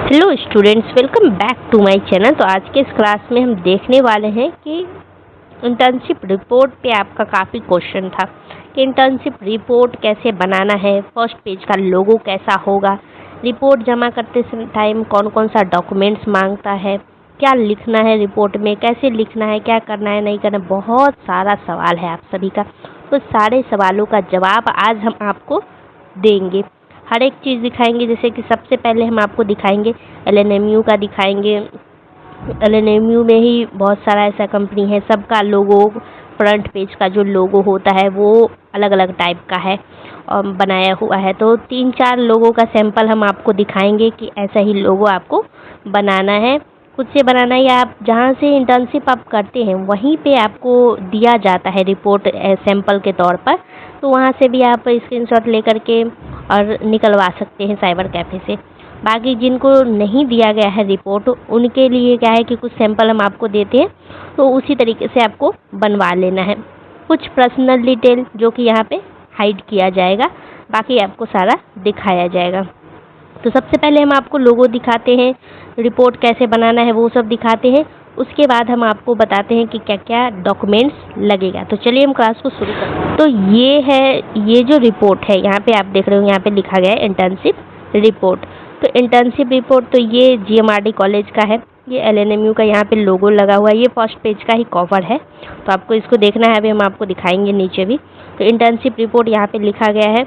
Hello students, welcome back to my channel. तो आज के इस क्लास में हम देखने वाले हैं कि इंटर्नशिप रिपोर्ट पे आपका काफ़ी क्वेश्चन था कि इंटर्नशिप रिपोर्ट कैसे बनाना है, फर्स्ट पेज का लोगो कैसा होगा, रिपोर्ट जमा करते टाइम कौन कौन सा डॉक्यूमेंट्स मांगता है, क्या लिखना है रिपोर्ट में, कैसे लिखना है, क्या करना है नहीं करना। बहुत सारा सवाल है आप सभी का। तो सारे सवालों का जवाब आज हम आपको देंगे। हर एक चीज़ दिखाएंगे। जैसे कि सबसे पहले हम आपको दिखाएंगे LNMU का दिखाएंगे। LNMU में ही बहुत सारा ऐसा कंपनी है, सबका लोगो, फ्रंट पेज का जो लोगो होता है वो अलग अलग टाइप का है और बनाया हुआ है। तो 3-4 लोगों का सैंपल हम आपको दिखाएंगे कि ऐसा ही लोगो आपको बनाना है, खुद से बनाना है, या आप जहाँ से इंटर्नशिप आप करते हैं वहीं पे आपको दिया जाता है रिपोर्ट सैंपल के तौर पर। तो वहाँ से भी आप स्क्रीनशॉट लेकर के और निकलवा सकते हैं साइबर कैफ़े से। बाकी जिनको नहीं दिया गया है रिपोर्ट, उनके लिए क्या है कि कुछ सैंपल हम आपको देते हैं, तो उसी तरीके से आपको बनवा लेना है। कुछ पर्सनल डिटेल जो कि यहाँ पे हाइड किया जाएगा, बाकी आपको सारा दिखाया जाएगा। तो सबसे पहले हम आपको लोगो दिखाते हैं, रिपोर्ट कैसे बनाना है वो सब दिखाते हैं। उसके बाद हम आपको बताते हैं कि क्या क्या डॉक्यूमेंट्स लगेगा। तो चलिए हम क्लास को शुरू करते हैं। तो ये है, ये जो रिपोर्ट है यहाँ पे आप देख रहे हो, यहाँ पे लिखा गया है इंटर्नशिप रिपोर्ट। तो इंटर्नशिप रिपोर्ट तो ये GMRD कॉलेज का है, ये LNMU का यहाँ पे लोगो लगा हुआ है, ये फर्स्ट पेज का ही कवर है। तो आपको इसको देखना है, अभी हम आपको दिखाएंगे नीचे भी। तो इंटर्नशिप रिपोर्ट यहाँ पे लिखा गया है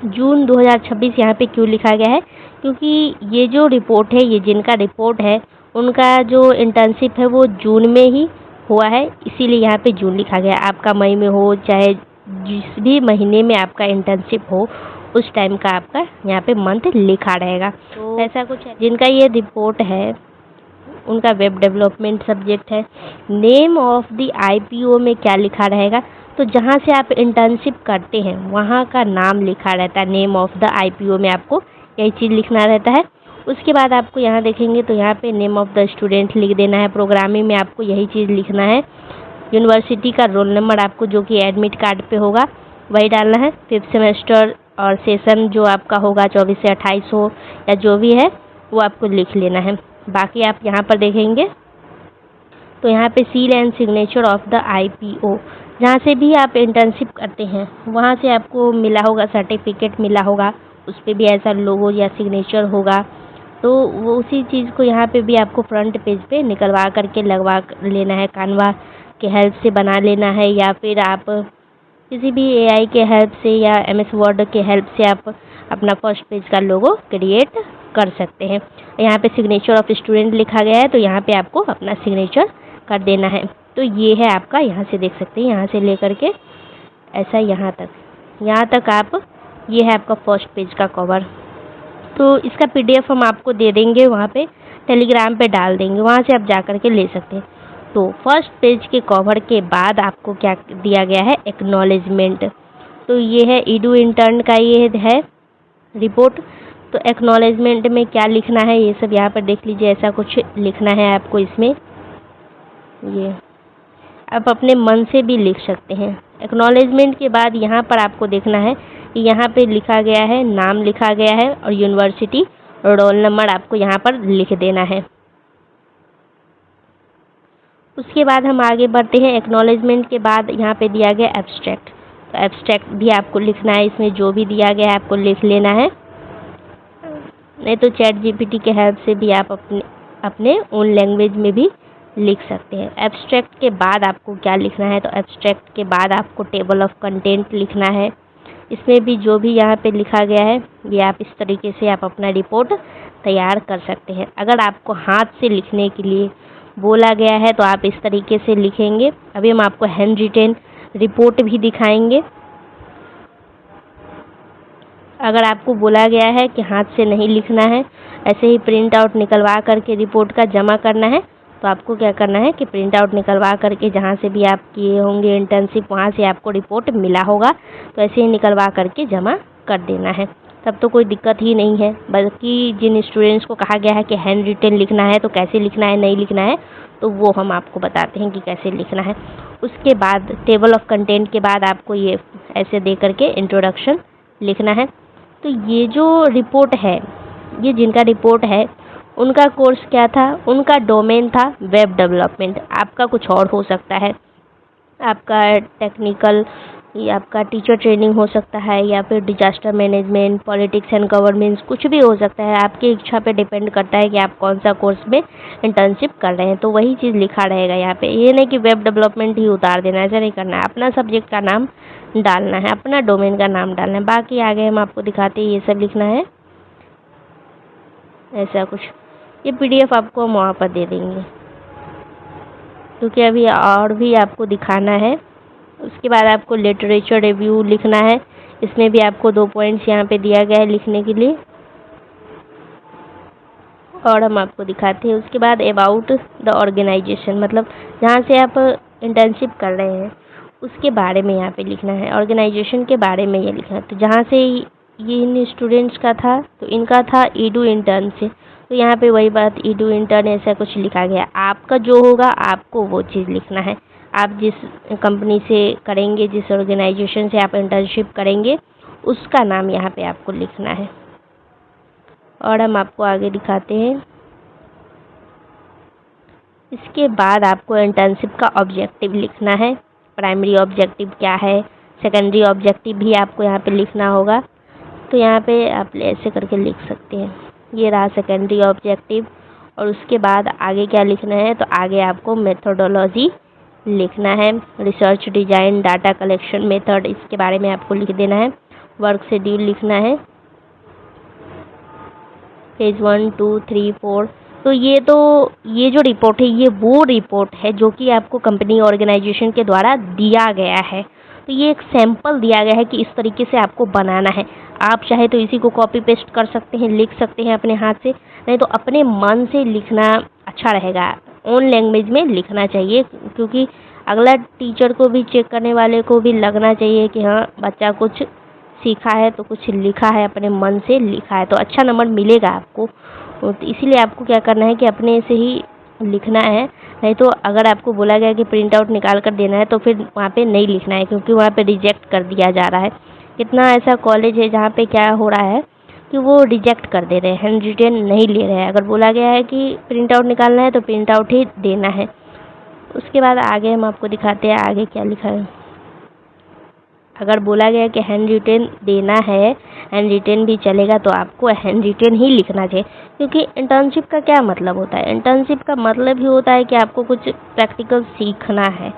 जून 2026। यहाँ पे क्यों लिखा गया है? क्योंकि ये जो रिपोर्ट है, ये जिनका रिपोर्ट है उनका जो इंटर्नशिप है वो जून में ही हुआ है, इसीलिए यहाँ पे जून लिखा गया है। आपका मई में हो चाहे जिस भी महीने में आपका इंटर्नशिप हो, उस टाइम का आपका यहाँ पे मंथ लिखा रहेगा। तो ऐसा कुछ है। जिनका ये रिपोर्ट है उनका वेब डेवलपमेंट सब्जेक्ट है। नेम ऑफ द IPO में क्या लिखा रहेगा? तो जहाँ से आप इंटर्नशिप करते हैं वहाँ का नाम लिखा रहता है। नेम ऑफ द IPO में आपको यही चीज़ लिखना रहता है। उसके बाद आपको यहाँ देखेंगे तो यहाँ पे नेम ऑफ द स्टूडेंट लिख देना है। प्रोग्रामिंग में आपको यही चीज़ लिखना है। यूनिवर्सिटी का रोल नंबर आपको जो कि एडमिट कार्ड पे होगा वही डालना है। 5th सेमेस्टर और सेशन जो आपका होगा 24 से 28 हो या जो भी है वो आपको लिख लेना है। बाकी आप यहाँ पर देखेंगे तो यहाँ पे seal and signature of the IPO, जहाँ से भी आप इंटर्नशिप करते हैं वहाँ से आपको मिला होगा, सर्टिफिकेट मिला होगा, उस पर भी ऐसा लोगो या सिग्नेचर होगा। तो वो उसी चीज़ को यहाँ पे भी आपको फ्रंट पेज पे निकलवा करके लगवा लेना है। कानवा के हेल्प से बना लेना है, या फिर आप किसी भी AI के हेल्प से या MS वर्ड के हेल्प से आप अपना फर्स्ट पेज का लोगो क्रिएट कर सकते हैं। यहाँ पे सिग्नेचर ऑफ स्टूडेंट लिखा गया है, तो यहाँ पे आपको अपना सिग्नेचर कर देना है। तो ये है आपका, यहाँ से देख सकते हैं, यहाँ से लेकर के ऐसा यहाँ तक आप, ये है आपका फर्स्ट पेज का कवर। तो इसका PDF हम आपको दे देंगे, वहाँ पे टेलीग्राम पे डाल देंगे, वहाँ से आप जा कर के ले सकते हैं। तो फर्स्ट पेज के कवर के बाद आपको क्या दिया गया है? एक्नॉलेजमेंट। तो ये है EDU इंटर्न का, ये है रिपोर्ट। तो एक्नॉलेजमेंट में क्या लिखना है ये सब यहाँ पर देख लीजिए। ऐसा कुछ लिखना है आपको इसमें, ये आप अपने मन से भी लिख सकते हैं। एक्नॉलेजमेंट के बाद यहाँ पर आपको देखना है कि यहाँ पे लिखा गया है, नाम लिखा गया है और यूनिवर्सिटी रोल नंबर आपको यहाँ पर लिख देना है। उसके बाद हम आगे बढ़ते हैं। एक्नॉलेजमेंट के बाद यहाँ पे दिया गया एब्स्ट्रैक्ट। तो एब्स्ट्रैक्ट भी आपको लिखना है, इसमें जो भी दिया गया है आपको लिख लेना है। नहीं तो ChatGPT के हेल्प से भी आप अपने ओन लैंग्वेज में भी लिख सकते हैं। एब्स्ट्रैक्ट के बाद आपको क्या लिखना है? तो एब्स्ट्रैक्ट के बाद आपको टेबल ऑफ कंटेंट लिखना है। इसमें भी जो भी यहाँ पे लिखा गया है ये आप इस तरीके से आप अपना रिपोर्ट तैयार कर सकते हैं। अगर आपको हाथ से लिखने के लिए बोला गया है तो आप इस तरीके से लिखेंगे। अभी हम आपको हैंड रिटेन रिपोर्ट भी दिखाएंगे। अगर आपको बोला गया है कि हाथ से नहीं लिखना है, ऐसे ही प्रिंट आउट निकलवा करके रिपोर्ट का जमा करना है, तो आपको क्या करना है कि प्रिंट आउट निकलवा करके जहाँ से भी आप किए होंगे इंटर्नशिप, वहाँ से आपको रिपोर्ट मिला होगा तो ऐसे ही निकलवा करके जमा कर देना है। तब तो कोई दिक्कत ही नहीं है। बल्कि जिन स्टूडेंट्स को कहा गया है कि हैंड रिटेन लिखना है तो कैसे लिखना है, नहीं लिखना है, तो वो हम आपको बताते हैं कि कैसे लिखना है। उसके बाद टेबल ऑफ कंटेंट के बाद आपको ये ऐसे दे करके इंट्रोडक्शन लिखना है। तो ये जो रिपोर्ट है ये जिनका रिपोर्ट है उनका कोर्स क्या था, उनका डोमेन था वेब डेवलपमेंट। आपका कुछ और हो सकता है, आपका टेक्निकल या आपका टीचर ट्रेनिंग हो सकता है, या फिर disaster management, politics and governance, कुछ भी हो सकता है। आपकी इच्छा पे डिपेंड करता है कि आप कौन सा कोर्स में इंटर्नशिप कर रहे हैं, तो वही चीज़ लिखा रहेगा यहाँ पे। ये नहीं कि वेब डेवलपमेंट ही उतार देना, ऐसा नहीं करना है। अपना सब्जेक्ट का नाम डालना है, अपना डोमेन का नाम डालना है। बाकी आगे हम आपको दिखाते हैं, ये सब लिखना है ऐसा कुछ। ये PDF आपको हम वहाँ पर दे देंगे, क्योंकि अभी और भी आपको दिखाना है। उसके बाद आपको लिटरेचर रिव्यू लिखना है। इसमें भी आपको 2 पॉइंट्स यहाँ पे दिया गया है लिखने के लिए, और हम आपको दिखाते हैं। उसके बाद अबाउट द ऑर्गेनाइजेशन, मतलब जहाँ से आप इंटर्नशिप कर रहे हैं उसके बारे में यहाँ पे लिखना है, ऑर्गेनाइजेशन के बारे में ये लिखना है। तो जहाँ से ये इन स्टूडेंट्स का था, तो इनका था ईडू इंटर्न से, तो यहाँ पे वही बात ईडू इंटर्न ऐसा कुछ लिखा गया। आपका जो होगा आपको वो चीज़ लिखना है। आप जिस कंपनी से करेंगे, जिस ऑर्गेनाइजेशन से आप इंटर्नशिप करेंगे, उसका नाम यहाँ पे आपको लिखना है। और हम आपको आगे दिखाते हैं। इसके बाद आपको इंटर्नशिप का ऑब्जेक्टिव लिखना है। प्राइमरी ऑब्जेक्टिव क्या है, सेकेंडरी ऑब्जेक्टिव भी आपको यहाँ पे लिखना होगा। तो यहाँ पे आप ऐसे करके लिख सकते हैं, ये रहा सेकेंडरी ऑब्जेक्टिव। और उसके बाद आगे क्या लिखना है, तो आगे आपको मेथोडोलॉजी लिखना है। Research design, data collection method, इसके बारे में आपको लिख देना है। वर्क शेड्यूल लिखना है, पेज 1, 2, 3, 4। तो ये जो रिपोर्ट है, ये वो रिपोर्ट है जो कि आपको कंपनी ऑर्गेनाइजेशन के द्वारा दिया गया है। तो ये एक सैंपल दिया गया है कि इस तरीके से आपको बनाना है। आप चाहे तो इसी को कॉपी पेस्ट कर सकते हैं, लिख सकते हैं अपने हाथ से, नहीं तो अपने मन से लिखना अच्छा रहेगा। ओन लैंग्वेज में लिखना चाहिए, क्योंकि अगला टीचर को भी, चेक करने वाले को भी लगना चाहिए कि हाँ बच्चा कुछ सीखा है, तो कुछ लिखा है, अपने मन से लिखा है, तो अच्छा नंबर मिलेगा आपको। तो इसीलिए आपको क्या करना है कि अपने से ही लिखना है। नहीं तो अगर आपको बोला गया कि प्रिंट आउट निकाल कर देना है, तो फिर वहाँ पे नहीं लिखना है, क्योंकि वहाँ पे रिजेक्ट कर दिया जा रहा है। कितना ऐसा कॉलेज है जहाँ पे क्या हो रहा है कि वो रिजेक्ट कर दे रहे हैं, हैंड रिटेन नहीं ले रहे हैं। अगर बोला गया है कि प्रिंट आउट निकालना है, तो प्रिंट आउट ही देना है। उसके बाद आगे हम आपको दिखाते हैं आगे क्या लिखा है। अगर बोला गया कि हैंड रिटेन देना है, हैंड रिटेन भी चलेगा, तो आपको हैंड रिटेन ही लिखना चाहिए। क्योंकि इंटर्नशिप का क्या मतलब होता है, इंटर्नशिप का मतलब ही होता है कि आपको कुछ प्रैक्टिकल सीखना है,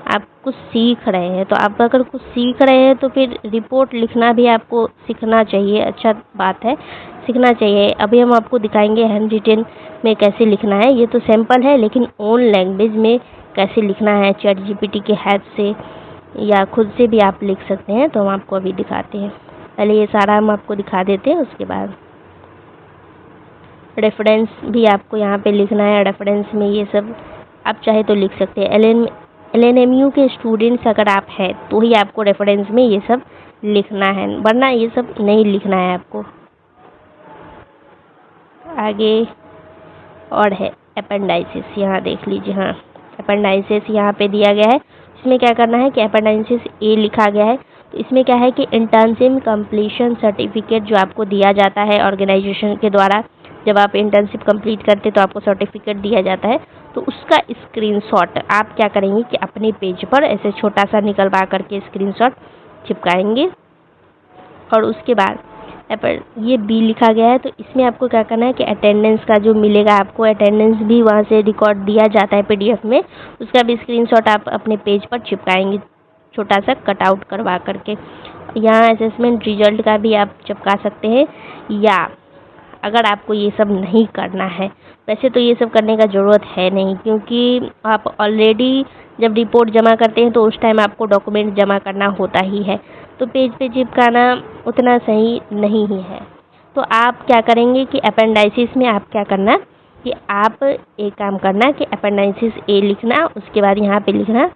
आप कुछ सीख रहे हैं। तो आप अगर कुछ सीख रहे हैं तो फिर रिपोर्ट लिखना भी आपको सीखना चाहिए, अच्छा बात है, सीखना चाहिए। अभी हम आपको दिखाएंगे हैंड रिटेन में कैसे लिखना है। ये तो सैंपल है, लेकिन ओन लैंग्वेज में कैसे लिखना है, चैट जीपीटी के हेल्प से या खुद से भी आप लिख सकते हैं। तो हम आपको अभी दिखाते हैं। पहले ये सारा हम आपको दिखा देते हैं, उसके बाद रेफरेंस भी आपको यहाँ पे लिखना है। रेफरेंस में ये सब आप चाहे तो लिख सकते हैं। LNMU के स्टूडेंट्स अगर आप हैं तो ही आपको रेफरेंस में ये सब लिखना है, वरना ये सब नहीं लिखना है आपको। आगे और है अपेंडाइसिस, यहाँ देख लीजिए। हाँ, अपेंडाइसिस यहाँ पे दिया गया है। इसमें क्या करना है कि अपेंडाइसिस A लिखा गया है। तो इसमें क्या है कि इंटर्नशिप कंप्लीशन सर्टिफिकेट जो आपको दिया जाता है ऑर्गेनाइजेशन के द्वारा, जब आप इंटर्नशिप कंप्लीट करते तो आपको सर्टिफिकेट दिया जाता है। तो उसका स्क्रीनशॉट आप क्या करेंगे कि अपने पेज पर ऐसे छोटा सा निकलवा करके स्क्रीनशॉट चिपकाएंगे। और उसके बाद ये B लिखा गया है, तो इसमें आपको क्या करना है कि अटेंडेंस का जो मिलेगा आपको, अटेंडेंस भी वहाँ से रिकॉर्ड दिया जाता है PDF में, उसका भी स्क्रीनशॉट आप अपने पेज पर चिपकाएंगे, छोटा सा कटआउट करवा करके। यहाँ असेसमेंट रिजल्ट का भी आप चिपका सकते हैं। या अगर आपको ये सब नहीं करना है, वैसे तो ये सब करने का ज़रूरत है नहीं, क्योंकि आप ऑलरेडी जब रिपोर्ट जमा करते हैं तो उस टाइम आपको डॉक्यूमेंट जमा करना होता ही है, तो पेज पे चिपकाना उतना सही नहीं ही है। तो आप क्या करेंगे कि अपेंडाइसिस में आप क्या करना कि आप एक काम करना कि अपेंडाइसिस A लिखना, उसके बाद यहाँ पे लिखना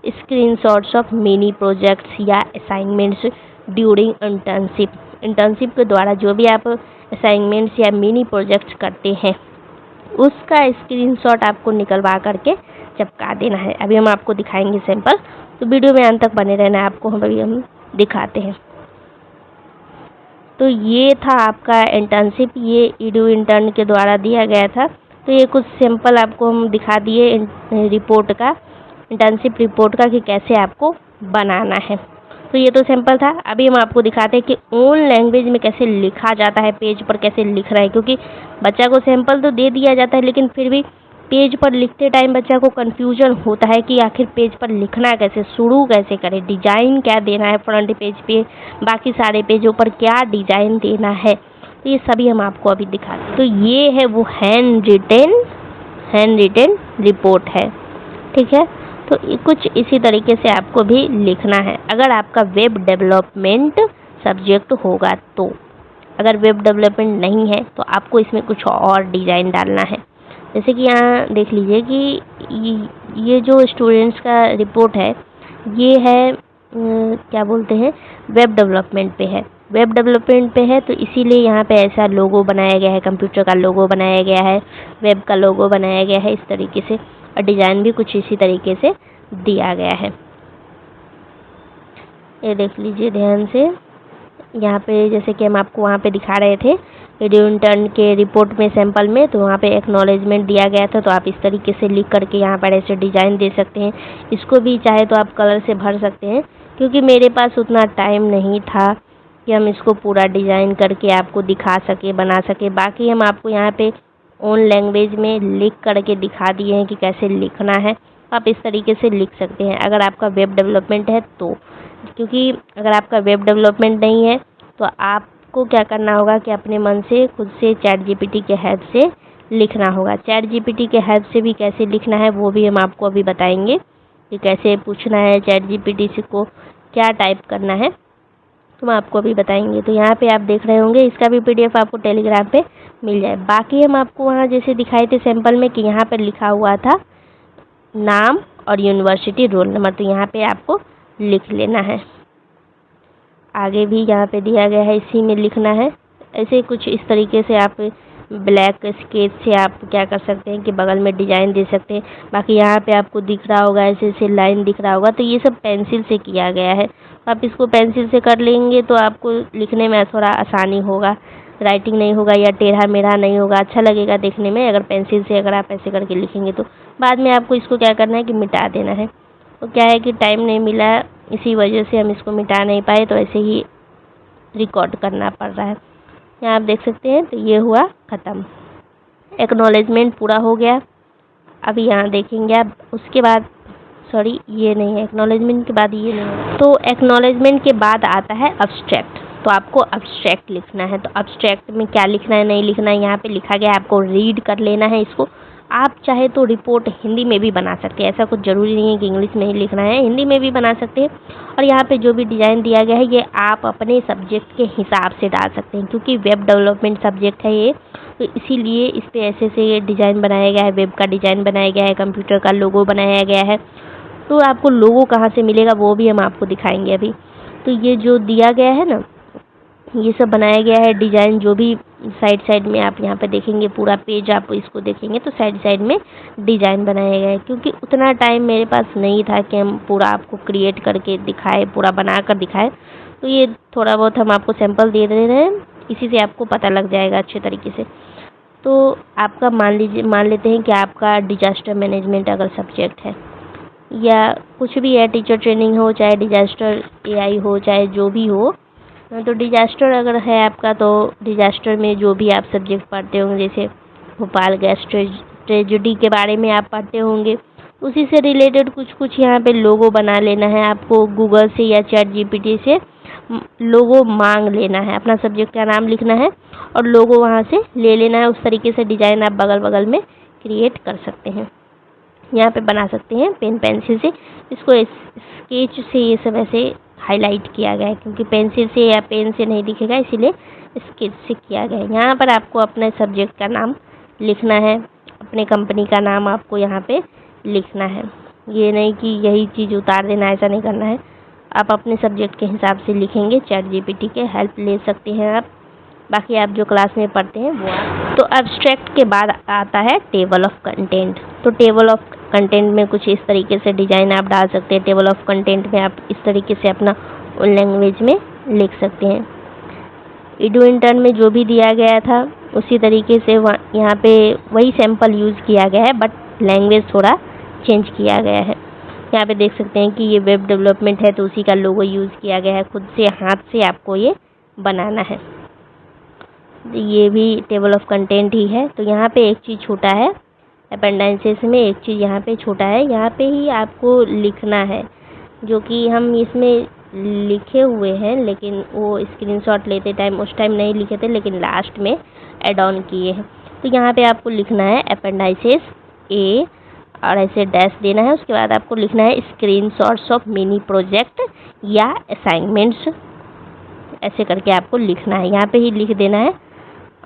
स्क्रीनशॉट्स ऑफ मिनी प्रोजेक्ट्स या असाइनमेंट्स ड्यूरिंग इंटर्नशिप। इंटर्नशिप के द्वारा जो भी आप असाइनमेंट्स या मिनी प्रोजेक्ट्स करते हैं, उसका स्क्रीनशॉट आपको निकलवा करके चिपका देना है। अभी हम आपको दिखाएंगे सैंपल, तो वीडियो में अंत तक बने रहना है आपको, हम दिखाते हैं। तो ये था आपका इंटर्नशिप, ये ईडू इंटर्न के द्वारा दिया गया था। तो ये कुछ सिंपल आपको हम दिखा दिए रिपोर्ट का, इंटर्नशिप रिपोर्ट का, कि कैसे आपको बनाना है। तो ये तो सिंपल था। अभी हम आपको दिखाते हैं कि ओन लैंग्वेज में कैसे लिखा जाता है, पेज पर कैसे लिख रहा है। क्योंकि बच्चा को सैंपल तो दे दिया जाता है, लेकिन फिर भी पेज पर लिखते टाइम बच्चा को कन्फ्यूजन होता है कि आखिर पेज पर लिखना कैसे, शुरू कैसे करें, डिज़ाइन क्या देना है फ्रंट पेज पे, बाकी सारे पेजों पर क्या डिज़ाइन देना है। तो ये सभी हम आपको अभी दिखाते हैं। तो ये है वो हैंड रिटेन रिपोर्ट है, ठीक है। तो कुछ इसी तरीके से आपको भी लिखना है, अगर आपका वेब डेवलपमेंट सब्जेक्ट होगा तो। अगर वेब डेवलपमेंट नहीं है तो आपको इसमें कुछ और डिज़ाइन डालना है। जैसे कि यहाँ देख लीजिए कि ये जो स्टूडेंट्स का रिपोर्ट है, ये है क्या बोलते हैं, वेब डेवलपमेंट पे है। वेब डेवलपमेंट पे है तो इसीलिए यहाँ पे ऐसा लोगो बनाया गया है, कंप्यूटर का लोगो बनाया गया है, वेब का लोगो बनाया गया है इस तरीके से, और डिज़ाइन भी कुछ इसी तरीके से दिया गया है। ये देख लीजिए ध्यान से, यहाँ पे जैसे कि हम आपको वहाँ पे दिखा रहे थे वीडियो इंटर्न के रिपोर्ट में, सैंपल में, तो वहाँ पे एक्नॉलेजमेंट दिया गया था। तो आप इस तरीके से लिख करके यहाँ पर ऐसे डिज़ाइन दे सकते हैं। इसको भी चाहे तो आप कलर से भर सकते हैं, क्योंकि मेरे पास उतना टाइम नहीं था कि हम इसको पूरा डिज़ाइन करके आपको दिखा सके, बना सके। बाकी हम आपको यहाँ पे ओन लैंग्वेज में लिख करके दिखा दिए हैं कि कैसे लिखना है। आप इस तरीके से लिख सकते हैं अगर आपका वेब डेवलपमेंट है तो। क्योंकि अगर आपका वेब डेवलपमेंट नहीं है तो आपको क्या करना होगा कि अपने मन से खुद से चैट जीपीटी के हेल्प से लिखना होगा। चैट जीपीटी के हेल्प से भी कैसे लिखना है वो भी हम आपको अभी बताएंगे कि कैसे पूछना है चैट जीपीटी से, को क्या टाइप करना है, तो हम आपको अभी बताएंगे। तो यहाँ पे आप देख रहे होंगे, इसका भी पीडीएफ आपको टेलीग्राम पे मिल जाए। बाकी हम आपको वहाँ जैसे दिखाए थे सैंपल में कि यहाँ पर लिखा हुआ था नाम और यूनिवर्सिटी, रोल नंबर, तो यहाँ पे आपको लिख लेना है। आगे भी यहाँ पे दिया गया है, इसी में लिखना है। ऐसे कुछ इस तरीके से आप ब्लैक स्केच से आप क्या कर सकते हैं कि बगल में डिज़ाइन दे सकते हैं। बाकी यहाँ पे आपको दिख रहा होगा, ऐसे ऐसे लाइन दिख रहा होगा, तो ये सब पेंसिल से किया गया है। आप इसको पेंसिल से कर लेंगे तो आपको लिखने में थोड़ा आसानी होगा, राइटिंग नहीं होगा या टेढ़ा मेढ़ा नहीं होगा, अच्छा लगेगा देखने में। अगर पेंसिल से अगर आप ऐसे करके लिखेंगे तो बाद में आपको इसको क्या करना है कि मिटा देना है। तो क्या है कि टाइम नहीं मिला, इसी वजह से हम इसको मिटा नहीं पाए, तो ऐसे ही रिकॉर्ड करना पड़ रहा है। यहाँ आप देख सकते हैं, तो ये हुआ ख़त्म, एक्नॉलेजमेंट पूरा हो गया। अभी यहाँ देखेंगे आप, उसके बाद सॉरी ये नहीं है, एक्नॉलेजमेंट के बाद ये नहीं है। तो एक्नॉलेजमेंट के बाद आता है अब्स्ट्रैक्ट। तो आपको अब्स्ट्रैक्ट लिखना है। तो अब्स्ट्रैक्ट में क्या लिखना है, नहीं लिखना है, यहाँ पे लिखा गया है, आपको रीड कर लेना है इसको। आप चाहे तो रिपोर्ट हिंदी में भी बना सकते हैं, ऐसा कुछ ज़रूरी नहीं है कि इंग्लिश में ही लिखना है, हिंदी में भी बना सकते हैं। और यहाँ पे जो भी डिज़ाइन दिया गया है ये आप अपने सब्जेक्ट के हिसाब से डाल सकते हैं, क्योंकि वेब डेवलपमेंट सब्जेक्ट है ये, तो इसीलिए इस पर ऐसे से ये डिज़ाइन बनाया गया है, वेब का डिज़ाइन बनाया गया है, कंप्यूटर का लोगो बनाया गया है। तो आपको लोगो कहाँ से मिलेगा वो भी हम आपको दिखाएंगे अभी। तो ये जो दिया गया है ना, ये सब बनाया गया है डिज़ाइन, जो भी साइड साइड में आप यहाँ पे देखेंगे, पूरा पेज आप इसको देखेंगे तो साइड साइड में डिज़ाइन बनाया गया है। क्योंकि उतना टाइम मेरे पास नहीं था कि हम पूरा आपको क्रिएट करके दिखाए, पूरा बना कर दिखाए, तो ये थोड़ा बहुत हम आपको सैंपल दे दे रहे हैं, इसी से आपको पता लग जाएगा अच्छे तरीके से। तो आपका मान लेते हैं कि आपका डिजास्टर मैनेजमेंट अगर सब्जेक्ट है, या कुछ भी है, टीचर ट्रेनिंग हो, चाहे डिजास्टर एआई हो, चाहे जो भी हो, तो डिजास्टर अगर है आपका, तो डिजास्टर में जो भी आप सब्जेक्ट पढ़ते होंगे, जैसे भोपाल गैस ट्रेजेडी के बारे में आप पढ़ते होंगे, उसी से रिलेटेड कुछ यहाँ पे लोगो बना लेना है आपको। गूगल से या चैट जीपीटी से लोगो मांग लेना है, अपना सब्जेक्ट का नाम लिखना है और लोगो वहाँ से ले लेना है। उस तरीके से डिज़ाइन आप बगल बगल में क्रिएट कर सकते हैं, यहाँ पे बना सकते हैं पेन पेंसिल से। इसको स्केच से ये सब ऐसे हाईलाइट किया गया है, क्योंकि पेंसिल से या पेन से नहीं दिखेगा, इसीलिए स्केच से किया गया है। यहाँ पर आपको अपने सब्जेक्ट का नाम लिखना है, अपने कंपनी का नाम आपको यहाँ पे लिखना है। ये नहीं कि यही चीज़ उतार देना, ऐसा नहीं करना है। आप अपने सब्जेक्ट के हिसाब से लिखेंगे, चैट जीपीटी के हेल्प ले सकते हैं आप। बाकी आप जो क्लास में पढ़ते हैं वो आप। तो एब्स्ट्रैक्ट के बाद आता है टेबल ऑफ कंटेंट। तो टेबल ऑफ कंटेंट में कुछ इस तरीके से डिज़ाइन आप डाल सकते हैं। टेबल ऑफ कंटेंट में आप इस तरीके से अपना लैंग्वेज में लिख सकते हैं। ईडू इंटर्न में जो भी दिया गया था उसी तरीके से यहाँ पे वही सैंपल यूज़ किया गया है, बट लैंग्वेज थोड़ा चेंज किया गया है। यहाँ पे देख सकते हैं कि ये वेब डेवलपमेंट है तो उसी का लोगो यूज़ किया गया है। खुद से हाथ से आपको ये बनाना है। ये भी टेबल ऑफ कंटेंट ही है। तो यहाँ पे एक चीज़ छोटा है, अपेंडेंसेस में एक चीज़ यहाँ पे छोटा है, यहाँ पे ही आपको लिखना है, जो कि हम इसमें लिखे हुए हैं, लेकिन वो स्क्रीनशॉट लेते टाइम उस टाइम नहीं लिखे थे, लेकिन लास्ट में ऐड ऑन किए हैं। तो यहाँ पे आपको लिखना है अपेंडाइसेस ए और ऐसे डैश देना है। उसके बाद आपको लिखना है स्क्रीनशॉट्स ऑफ मिनी प्रोजेक्ट या असाइनमेंट्स, ऐसे करके आपको लिखना है, यहाँ पे ही लिख देना है।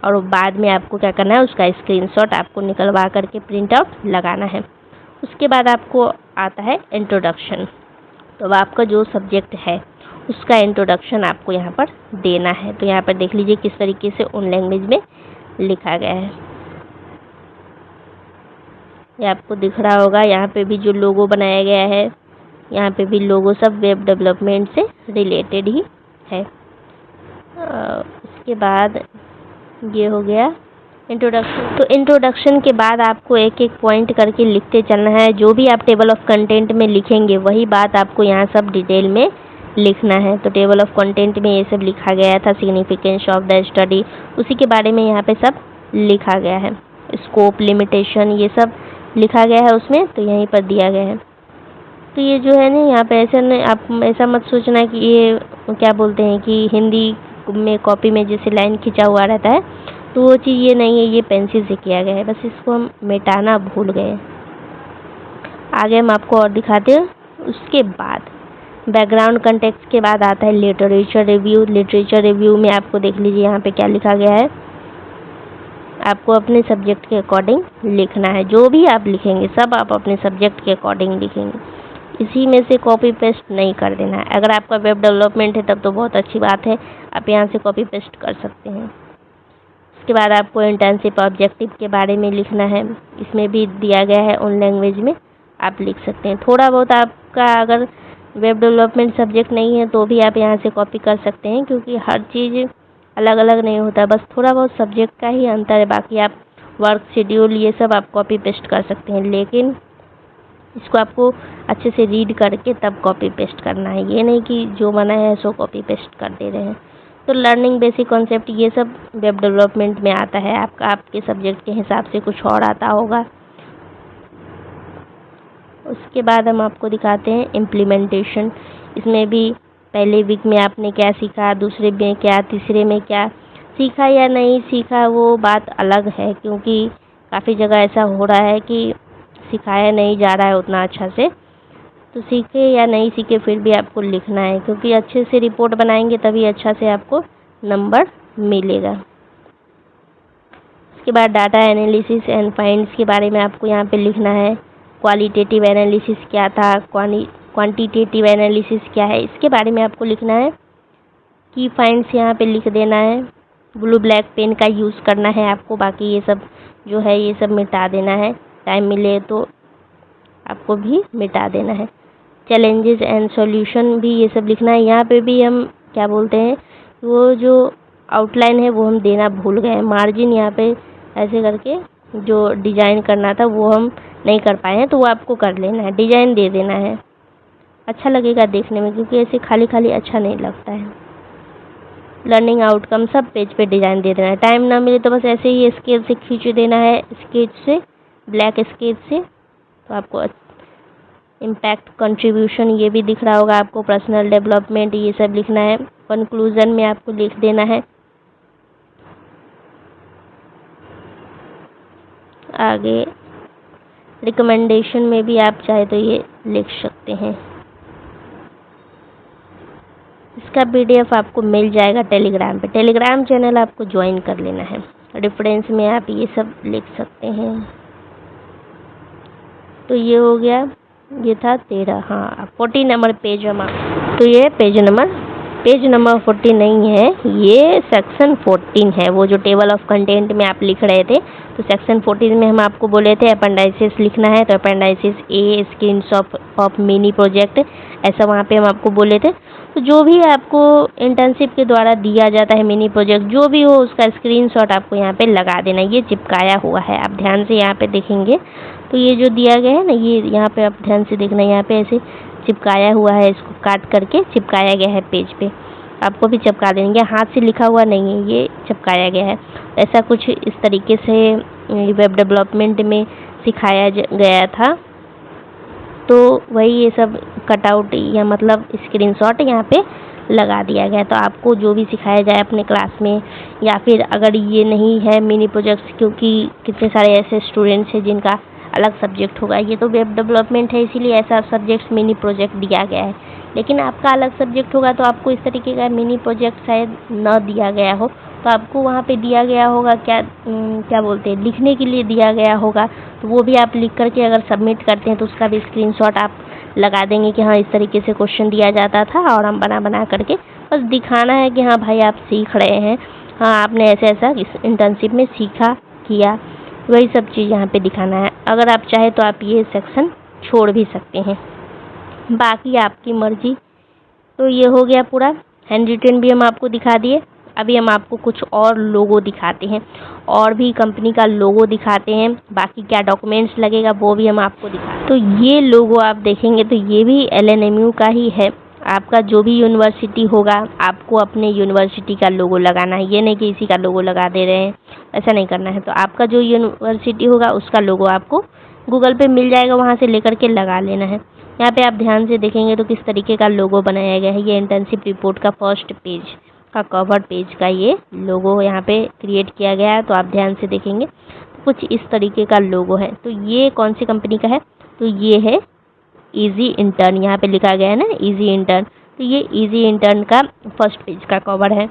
और बाद में आपको क्या करना है, उसका स्क्रीनशॉट आपको निकलवा करके प्रिंट आउट लगाना है। उसके बाद आपको आता है इंट्रोडक्शन। तो अब आपका जो सब्जेक्ट है उसका इंट्रोडक्शन आपको यहाँ पर देना है। तो यहाँ पर देख लीजिए किस तरीके से उन लैंग्वेज में लिखा गया है, ये आपको दिख रहा होगा। यहाँ पे भी जो लोगो बनाया गया है, यहाँ पे भी लोगो सब वेब डेवलपमेंट से रिलेटेड ही है। इसके बाद ये हो गया इंट्रोडक्शन। तो इंट्रोडक्शन के बाद आपको एक एक पॉइंट करके लिखते चलना है। जो भी आप टेबल ऑफ कंटेंट में लिखेंगे वही बात आपको यहाँ सब डिटेल में लिखना है। तो टेबल ऑफ कंटेंट में ये सब लिखा गया था, सिग्निफिकेंस ऑफ द स्टडी, उसी के बारे में यहाँ पे सब लिखा गया है। स्कोप, लिमिटेशन, ये सब लिखा गया है उसमें, तो यहीं पर दिया गया है। तो ये जो है ना, यहाँ पे ऐसा नहीं, आप ऐसा मत सोचना कि ये क्या बोलते हैं कि हिंदी में कॉपी में जैसे लाइन खिंचा हुआ रहता है, तो वो चीज़ ये नहीं है, ये पेंसिल से किया गया है, बस इसको हम मिटाना भूल गए। आगे हम आपको और दिखाते हैं। उसके बाद बैकग्राउंड कंटेक्स्ट के बाद आता है लिटरेचर रिव्यू। लिटरेचर रिव्यू में आपको देख लीजिए यहाँ पे क्या लिखा गया है, आपको अपने सब्जेक्ट के अकॉर्डिंग लिखना है। जो भी आप लिखेंगे सब आप अपने सब्जेक्ट के अकॉर्डिंग लिखेंगे, इसी में से कॉपी पेस्ट नहीं कर देना है। अगर आपका वेब डेवलपमेंट है तब तो बहुत अच्छी बात है, आप यहाँ से कॉपी पेस्ट कर सकते हैं। इसके बाद आपको इंटर्नशिप ऑब्जेक्टिव के बारे में लिखना है, इसमें भी दिया गया है उन लैंग्वेज में, आप लिख सकते हैं। थोड़ा बहुत आपका अगर वेब डेवलपमेंट सब्जेक्ट नहीं है तो भी आप यहाँ से कॉपी कर सकते हैं, क्योंकि हर चीज़ अलग अलग नहीं होता, बस थोड़ा बहुत सब्जेक्ट का ही अंतर है। बाकी आप वर्क शेड्यूल ये सब आप कॉपी पेस्ट कर सकते हैं, लेकिन इसको आपको अच्छे से रीड करके तब कॉपी पेस्ट करना है। ये नहीं कि जो बना है सो कॉपी पेस्ट कर दे रहे हैं। तो लर्निंग बेसिक कॉन्सेप्ट ये सब वेब डेवलपमेंट में आता है। आपके सब्जेक्ट के हिसाब से कुछ और आता होगा। उसके बाद हम आपको दिखाते हैं इम्प्लीमेंटेशन। इसमें भी पहले वीक में आपने क्या सीखा, दूसरे में क्या, तीसरे में क्या सीखा या नहीं सीखा, वो बात अलग है, क्योंकि काफ़ी जगह ऐसा हो रहा है कि सिखाया नहीं जा रहा है उतना अच्छा से। तो सीखे या नहीं सीखे फिर भी आपको लिखना है, क्योंकि अच्छे से रिपोर्ट बनाएंगे तभी अच्छा से आपको नंबर मिलेगा। इसके बाद डाटा एनालिसिस एंड फाइंड्स के बारे में आपको यहाँ पे लिखना है। क्वालिटेटिव एनालिसिस क्या था, क्वांटिटेटिव एनालिसिस क्या है, इसके बारे में आपको लिखना है। की फाइंड्स यहाँ पे लिख देना है। ब्लू ब्लैक पेन का यूज़ करना है आपको, बाकी ये सब जो है ये सब मिटा देना है, टाइम मिले तो आपको भी मिटा देना है। चैलेंजेस एंड सॉल्यूशन भी ये सब लिखना है। यहाँ पे भी हम क्या बोलते हैं, वो जो आउटलाइन है वो हम देना भूल गए। मार्जिन यहाँ पे ऐसे करके जो डिज़ाइन करना था वो हम नहीं कर पाए हैं, तो वो आपको कर लेना है, डिज़ाइन दे देना है, अच्छा लगेगा देखने में, क्योंकि ऐसे खाली खाली अच्छा नहीं लगता है। लर्निंग आउटकम सब पेज पे डिज़ाइन दे देना है। टाइम ना मिले तो बस ऐसे ही स्केल से खींच देना है, स्केच से, ब्लैक स्केच से। तो आपको इम्पैक्ट, कंट्रीब्यूशन ये भी दिख रहा होगा आपको, पर्सनल डेवलपमेंट ये सब लिखना है। कंक्लूजन में आपको लिख देना है। आगे रिकमेंडेशन में भी आप चाहे तो ये लिख सकते हैं। इसका PDF आपको मिल जाएगा टेलीग्राम पे। टेलीग्राम चैनल आपको ज्वाइन कर लेना है। रेफरेंस में आप ये सब लिख सकते हैं। तो ये हो गया, ये था 13, हाँ 40 नंबर पेज हम। तो ये पेज नंबर 40 नहीं है, ये सेक्शन 14 है। वो जो टेबल ऑफ कंटेंट में आप लिख रहे थे, तो सेक्शन 14 में हम आपको बोले थे अपेंडाइसिस लिखना है। तो अपेंडाइसिस ए, स्क्रीनशॉट ऑफ मिनी प्रोजेक्ट, ऐसा वहाँ पे हम आपको बोले थे। तो जो भी आपको इंटर्नशिप के द्वारा दिया जाता है मिनी प्रोजेक्ट जो भी हो उसका स्क्रीनशॉट आपको यहाँ पे लगा देना। ये चिपकाया हुआ है, आप ध्यान से यहाँ पे देखेंगे तो ये जो दिया गया है ना, ये यहाँ पे आप ध्यान से देखना, यहाँ पे ऐसे चिपकाया हुआ है, इसको काट करके चिपकाया गया है पेज पे। आपको भी चिपका देंगे, हाथ से लिखा हुआ नहीं है, ये चिपकाया गया है। ऐसा कुछ इस तरीके से वेब डेवलपमेंट में सिखाया गया था। तो वही ये सब कटआउट या मतलब स्क्रीनशॉट यहाँ पे लगा दिया गया। तो आपको जो भी सिखाया जाए अपने क्लास में, या फिर अगर ये नहीं है मिनी प्रोजेक्ट्स, क्योंकि कितने सारे ऐसे स्टूडेंट्स हैं जिनका अलग सब्जेक्ट होगा, ये तो वेब डेवलपमेंट है इसीलिए ऐसा सब्जेक्ट मिनी प्रोजेक्ट दिया गया है। लेकिन आपका अलग सब्जेक्ट होगा तो आपको इस तरीके का मिनी प्रोजेक्ट शायद न दिया गया हो, तो आपको वहाँ पे दिया गया होगा क्या बोलते हैं, लिखने के लिए दिया गया होगा। तो वो भी आप लिख करके अगर सबमिट करते हैं तो उसका भी स्क्रीनशॉट आप लगा देंगे कि हाँ इस तरीके से क्वेश्चन दिया जाता था और हम बना करके बस दिखाना है कि हाँ भाई आप सीख रहे हैं, हाँ आपने ऐसे ऐसा इस इंटर्नशिप में सीखा किया, वही सब चीज़ यहाँ पे दिखाना है। अगर आप चाहे तो आप ये सेक्शन छोड़ भी सकते हैं, बाकी आपकी मर्जी। तो ये हो गया पूरा, हैंड रिटन भी हम आपको दिखा दिए। अभी हम आपको कुछ और लोगो दिखाते हैं, और भी कंपनी का लोगो दिखाते हैं, बाकी क्या डॉक्यूमेंट्स लगेगा वो भी हम आपको दिखा। तो ये लोगो आप देखेंगे तो ये भी LNMU का ही है। आपका जो भी यूनिवर्सिटी होगा आपको अपने यूनिवर्सिटी का लोगो लगाना है, ये नहीं कि इसी का लोगो लगा दे रहे हैं, ऐसा नहीं करना है। तो आपका जो यूनिवर्सिटी होगा उसका लोगो आपको गूगल पे मिल जाएगा, वहाँ से लेकर के लगा लेना है। यहाँ पे आप ध्यान से देखेंगे तो किस तरीके का लोगो बनाया गया है। ये इंटर्नशिप रिपोर्ट का फर्स्ट पेज का कवर पेज का ये लोगो यहाँ पे क्रिएट किया गया है। तो आप ध्यान से देखेंगे तो कुछ इस तरीके का लोगो है। तो ये कौन सी कंपनी का है, तो ये है इजी इंटर्न, यहाँ पे लिखा गया है ना इजी इंटर्न। तो ये इजी इंटर्न का फर्स्ट पेज का कवर है।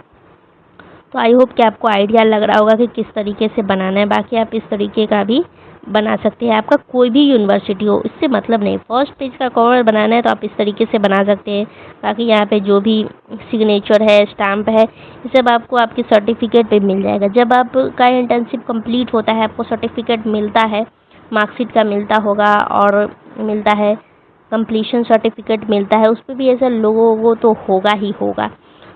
तो आई होप कि आपको आइडिया लग रहा होगा कि किस तरीके से बनाना है। बाकी आप इस तरीके का भी बना सकते हैं, आपका कोई भी यूनिवर्सिटी हो इससे मतलब नहीं, फर्स्ट पेज का कवर बनाना है तो आप इस तरीके से बना सकते हैं। बाकी यहाँ पे जो भी सिग्नेचर है, स्टैम्प है, ये सब आपको आपके सर्टिफिकेट पे मिल जाएगा। जब आपका इंटर्नशिप कंप्लीट होता है आपको सर्टिफिकेट मिलता है, मार्कशीट का मिलता होगा और मिलता है कंप्लीशन सर्टिफिकेट मिलता है, उस पर भी ऐसा लोगो वो तो होगा ही होगा।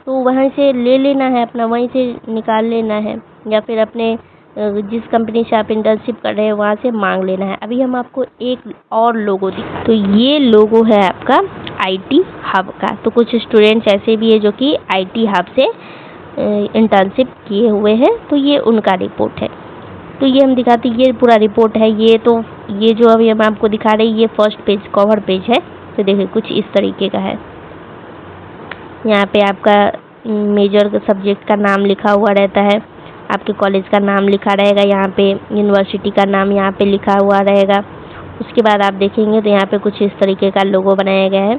तो वहीं से ले लेना है, अपना वहीं से निकाल लेना है, या फिर अपने जिस कंपनी से आप इंटर्नशिप कर रहे हैं वहाँ से मांग लेना है। अभी हम आपको एक और लोगो दिखा, तो ये लोगो है आपका IT हब का। तो कुछ स्टूडेंट्स ऐसे भी है जो कि IT हब से इंटर्नशिप किए हुए हैं, तो ये उनका रिपोर्ट है। तो ये हम दिखाते, ये पूरा रिपोर्ट है। ये जो अभी हम आपको दिखा रहे हैं ये फर्स्ट पेज कवर पेज है। तो देखिए कुछ इस तरीके का है। यहाँ पे आपका मेजर सब्जेक्ट का नाम लिखा हुआ रहता है, आपके कॉलेज का नाम लिखा रहेगा, यहाँ पे यूनिवर्सिटी का नाम यहाँ पे लिखा हुआ रहेगा। उसके बाद आप देखेंगे तो यहाँ पे कुछ इस तरीके का लोगो बनाया गया है,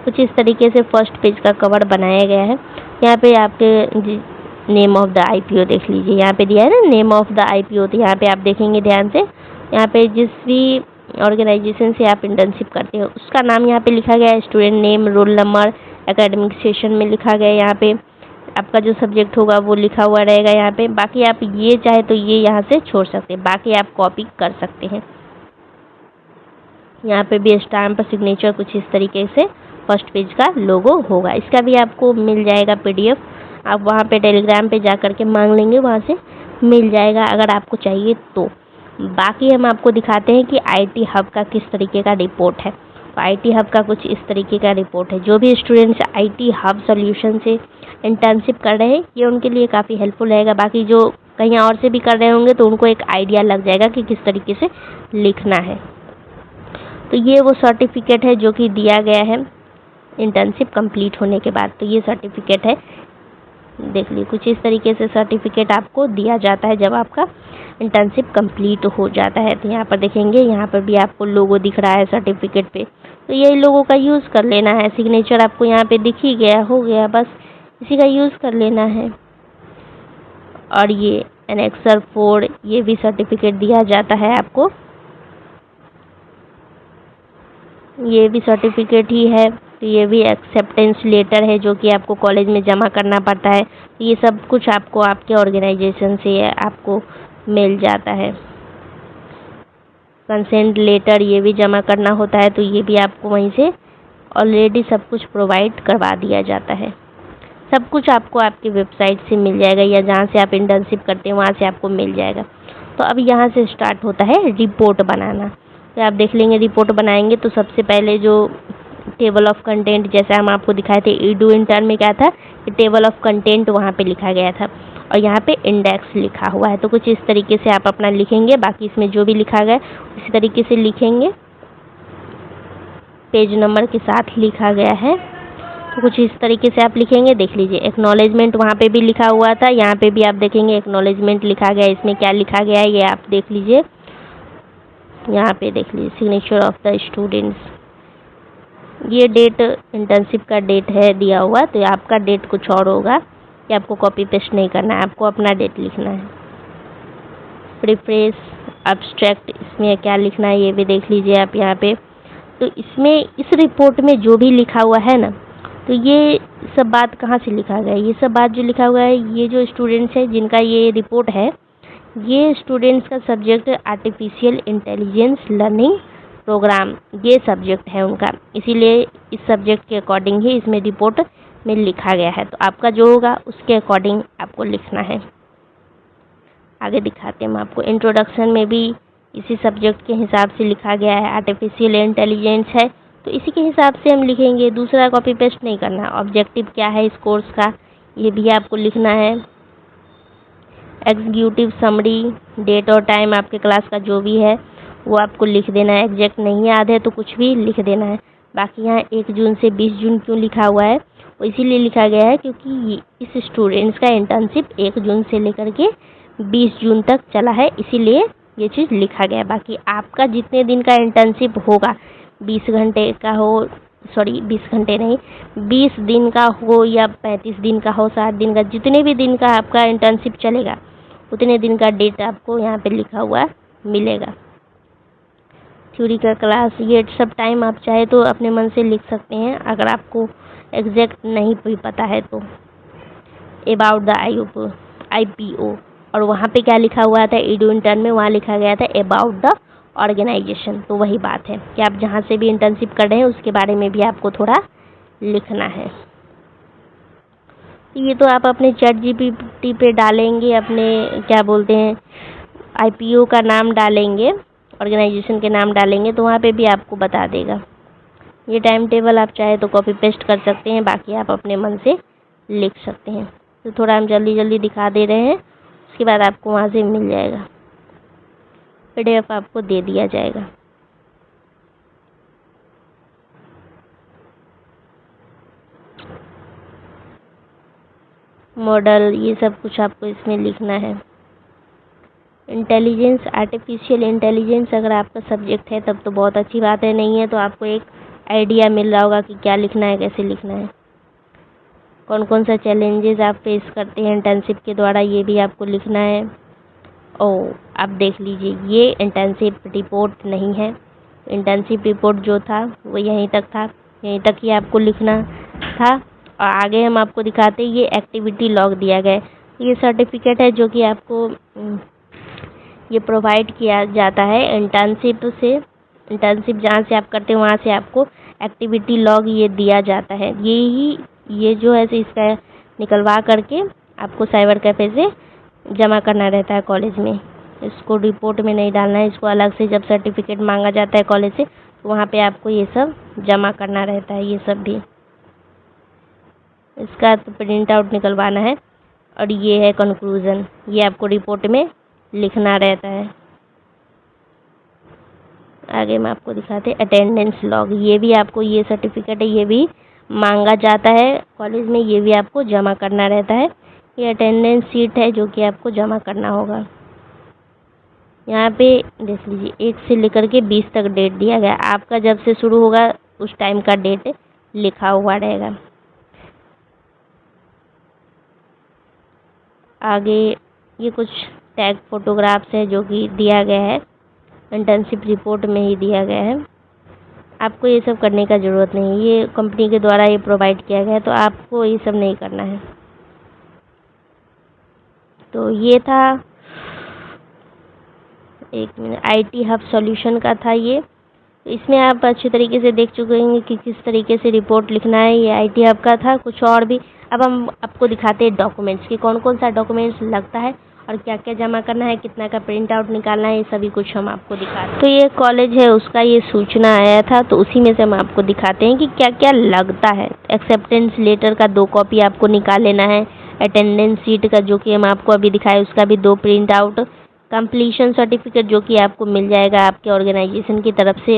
कुछ इस तरीके से फर्स्ट पेज का कवर बनाया गया है। यहाँ पे आपके नेम ऑफ द IPO देख लीजिए, यहाँ पे दिया है ना नेम ऑफ द IPO। तो यहाँ पे आप देखेंगे ध्यान से, यहाँ पे जिस भी ऑर्गेनाइजेशन से आप इंटर्नशिप करते हो उसका नाम यहाँ पे लिखा गया है, student name, roll number, academic session में लिखा गया है, यहाँ पे आपका जो सब्जेक्ट होगा वो लिखा हुआ रहेगा यहाँ पे। बाकी आप ये चाहे तो ये यहाँ से छोड़ सकते हैं, बाकी आप कॉपी कर सकते हैं। यहाँ पे भी स्टैम्प, सिग्नेचर कुछ इस तरीके से फर्स्ट पेज का लोगो होगा। इसका भी आपको मिल जाएगा PDF, आप वहाँ पे टेलीग्राम पे जा कर के मांग लेंगे, वहाँ से मिल जाएगा अगर आपको चाहिए तो। बाकी हम आपको दिखाते हैं कि IT हब का किस तरीके का रिपोर्ट है। तो IT हब का कुछ इस तरीके का रिपोर्ट है। जो भी स्टूडेंट्स IT हब सॉल्यूशन से इंटर्नशिप कर रहे हैं ये उनके लिए काफ़ी हेल्पफुल रहेगा। बाकी जो कहीं और से भी कर रहे होंगे तो उनको एक आइडिया लग जाएगा कि किस तरीके से लिखना है। तो ये वो सर्टिफिकेट है जो कि दिया गया है इंटर्नशिप कंप्लीट होने के बाद। तो ये सर्टिफिकेट है, देख लीजिए कुछ इस तरीके से सर्टिफिकेट आपको दिया जाता है जब आपका इंटर्नशिप कंप्लीट हो जाता है। तो यहाँ पर देखेंगे, यहाँ पर भी आपको लोगो दिख रहा है सर्टिफिकेट पे, तो यही लोगों का यूज़ कर लेना है। सिग्नेचर आपको यहाँ पे दिख ही गया, हो गया, बस इसी का यूज़ कर लेना है। और ये एनेक्सर 4 ये भी सर्टिफिकेट दिया जाता है आपको, ये भी सर्टिफिकेट ही है। तो ये भी एक्सेप्टेंस लेटर है जो कि आपको कॉलेज में जमा करना पड़ता है। तो ये सब कुछ आपको आपके ऑर्गेनाइजेशन से आपको मिल जाता है। कंसेंट लेटर ये भी जमा करना होता है, तो ये भी आपको वहीं से ऑलरेडी सब कुछ प्रोवाइड करवा दिया जाता है। सब कुछ आपको आपकी वेबसाइट से मिल जाएगा या जहाँ से आप इंटर्नशिप करते हैं वहाँ से आपको मिल जाएगा। तो अब यहाँ से स्टार्ट होता है रिपोर्ट बनाना। तो आप देख लेंगे रिपोर्ट बनाएंगे तो सबसे पहले जो टेबल ऑफ कंटेंट, जैसा हम आपको दिखाए थे ईडू इंटर्न में क्या था कि टेबल ऑफ कंटेंट वहाँ पे लिखा गया था और यहाँ पे इंडेक्स लिखा हुआ है। तो कुछ इस तरीके से आप अपना लिखेंगे, बाकी इसमें जो भी लिखा गया इसी तरीके से लिखेंगे, पेज नंबर के साथ लिखा गया है। तो कुछ इस तरीके से आप लिखेंगे। देख लीजिए एक्नॉलेजमेंट वहाँ पे भी लिखा हुआ था, यहाँ पे भी आप देखेंगे एक्नॉलेजमेंट लिखा गया है। इसमें क्या लिखा गया है ये आप देख लीजिए, यहाँ पे देख लीजिए सिग्नेचर ऑफ द स्टूडेंट्स, ये डेट इंटर्नशिप का डेट है दिया हुआ। तो आपका डेट कुछ और होगा, कि आपको कॉपी पेस्ट नहीं करना है, आपको अपना डेट लिखना है। प्रीफेस एब्स्ट्रैक्ट, इसमें क्या लिखना है ये भी देख लीजिए आप यहाँ पे। तो इसमें इस रिपोर्ट में जो भी लिखा हुआ है ना, तो ये सब बात कहाँ से लिखा गया है, ये सब बात जो लिखा हुआ है, ये जो स्टूडेंट्स है जिनका ये रिपोर्ट है, ये स्टूडेंट्स का subject artificial intelligence learning program, ये सब्जेक्ट है उनका, इसीलिए इस सब्जेक्ट के अकॉर्डिंग ही इसमें रिपोर्ट में लिखा गया है। तो आपका जो होगा उसके अकॉर्डिंग आपको लिखना है। आगे दिखाते हैं हम आपको। इंट्रोडक्शन में भी इसी सब्जेक्ट के हिसाब से लिखा गया है, आर्टिफिशियल इंटेलिजेंस है तो इसी के हिसाब से हम लिखेंगे, दूसरा कॉपी पेस्ट नहीं करना। ऑब्जेक्टिव क्या है इस कोर्स का ये भी आपको लिखना है। एग्जीक्यूटिव समरी, डेट और टाइम आपके क्लास का जो भी है वो आपको लिख देना है। एग्जैक्ट नहीं याद है तो कुछ भी लिख देना है। बाकी यहाँ 1 जून से 20 जून क्यों लिखा हुआ है, वो इसीलिए लिखा गया है क्योंकि इस स्टूडेंट्स का इंटर्नशिप 1 जून से लेकर के 20 जून तक चला है, इसीलिए ये चीज़ लिखा गया है। बाकी आपका जितने दिन का इंटर्नशिप होगा, 20 घंटे का हो, सॉरी 20 घंटे नहीं, 20 दिन का हो या 35 दिन का हो, 7 दिन का, जितने भी दिन का आपका इंटर्नशिप चलेगा उतने दिन का डेट आपको यहाँ पे लिखा हुआ मिलेगा। थ्योरी का क्लास, ये सब टाइम आप चाहे तो अपने मन से लिख सकते हैं अगर आपको एग्जैक्ट नहीं भी पता है तो। अबाउट द IPO, और वहाँ पे क्या लिखा हुआ था ईडू इंटर्न में, वहाँ लिखा गया था अबाउट द ऑर्गेनाइजेशन। तो वही बात है कि आप जहाँ से भी इंटर्नशिप कर रहे हैं उसके बारे में भी आपको थोड़ा लिखना है। ये तो आप अपने ChatGPT पे डालेंगे, अपने क्या बोलते हैं IPO का नाम डालेंगे, ऑर्गेनाइजेशन के नाम डालेंगे तो वहाँ पे भी आपको बता देगा। ये टाइम टेबल आप चाहे तो कॉपी पेस्ट कर सकते हैं, बाकी आप अपने मन से लिख सकते हैं। तो थोड़ा हम जल्दी जल्दी दिखा दे रहे हैं, उसके बाद आपको वहाँ से मिल जाएगा, PDF आपको दे दिया जाएगा। मॉडल, ये सब कुछ आपको इसमें लिखना है। इंटेलिजेंस, आर्टिफिशियल इंटेलिजेंस अगर आपका सब्जेक्ट है तब तो बहुत अच्छी बात है, नहीं है तो आपको एक आइडिया मिल रहा होगा कि क्या लिखना है, कैसे लिखना है। कौन कौन सा चैलेंजेस आप फेस करते हैं इंटर्नशिप के द्वारा, ये भी आपको लिखना है। आप देख लीजिए ये इंटर्नशिप रिपोर्ट नहीं है, इंटर्नशिप रिपोर्ट जो था वो यहीं तक था, यहीं तक ही आपको लिखना था। और आगे हम आपको दिखाते हैं, ये एक्टिविटी लॉग दिया गया है, ये सर्टिफिकेट है जो कि आपको ये प्रोवाइड किया जाता है इंटर्नशिप से। इंटर्नशिप जहाँ से आप करते हैं वहाँ से आपको एक्टिविटी लॉग ये दिया जाता है। ये जो है इसका निकलवा करके आपको साइबर कैफ़े से जमा करना रहता है कॉलेज में। इसको रिपोर्ट में नहीं डालना है, इसको अलग से जब सर्टिफिकेट मांगा जाता है कॉलेज से तो वहाँ पे आपको ये सब जमा करना रहता है। ये सब भी इसका तो प्रिंट आउट निकलवाना है। और ये है कंक्लूजन, ये आपको रिपोर्ट में लिखना रहता है। आगे मैं आपको दिखाते अटेंडेंस लॉग, ये भी आपको, ये सर्टिफिकेट है ये भी मांगा जाता है कॉलेज में, ये भी आपको जमा करना रहता है। ये अटेंडेंस शीट है जो कि आपको जमा करना होगा। यहाँ पे देख लीजिए 1 से लेकर के 20 तक डेट दिया गया, आपका जब से शुरू होगा उस टाइम का डेट लिखा हुआ रहेगा। आगे ये कुछ टैग फोटोग्राफ्स है जो कि दिया गया है, इंटर्नशिप रिपोर्ट में ही दिया गया है। आपको ये सब करने का ज़रूरत नहीं है, ये कंपनी के द्वारा ये प्रोवाइड किया गया है तो आपको ये सब नहीं करना है। तो ये था, एक मिनट, IT हब सॉल्यूशन का था ये। तो इसमें आप अच्छे तरीके से देख चुके होंगे कि किस तरीके से रिपोर्ट लिखना है। ये IT हब का था, कुछ और भी। अब हम आपको दिखाते हैं डॉक्यूमेंट्स कि कौन कौन सा डॉक्यूमेंट्स लगता है और क्या क्या जमा करना है, कितना का प्रिंट आउट निकालना है, ये सभी कुछ हम आपको दिखाते हैं। तो ये कॉलेज है, उसका ये सूचना आया था, तो उसी में से हम आपको दिखाते हैं कि क्या क्या लगता है। एक्सेप्टेंस लेटर का 2 कॉपी आपको निकाल लेना है। अटेंडेंस शीट का जो कि हम आपको अभी दिखाए उसका भी 2 प्रिंट आउट। कंप्लीशन सर्टिफिकेट जो कि आपको मिल जाएगा आपके ऑर्गेनाइजेशन की तरफ से।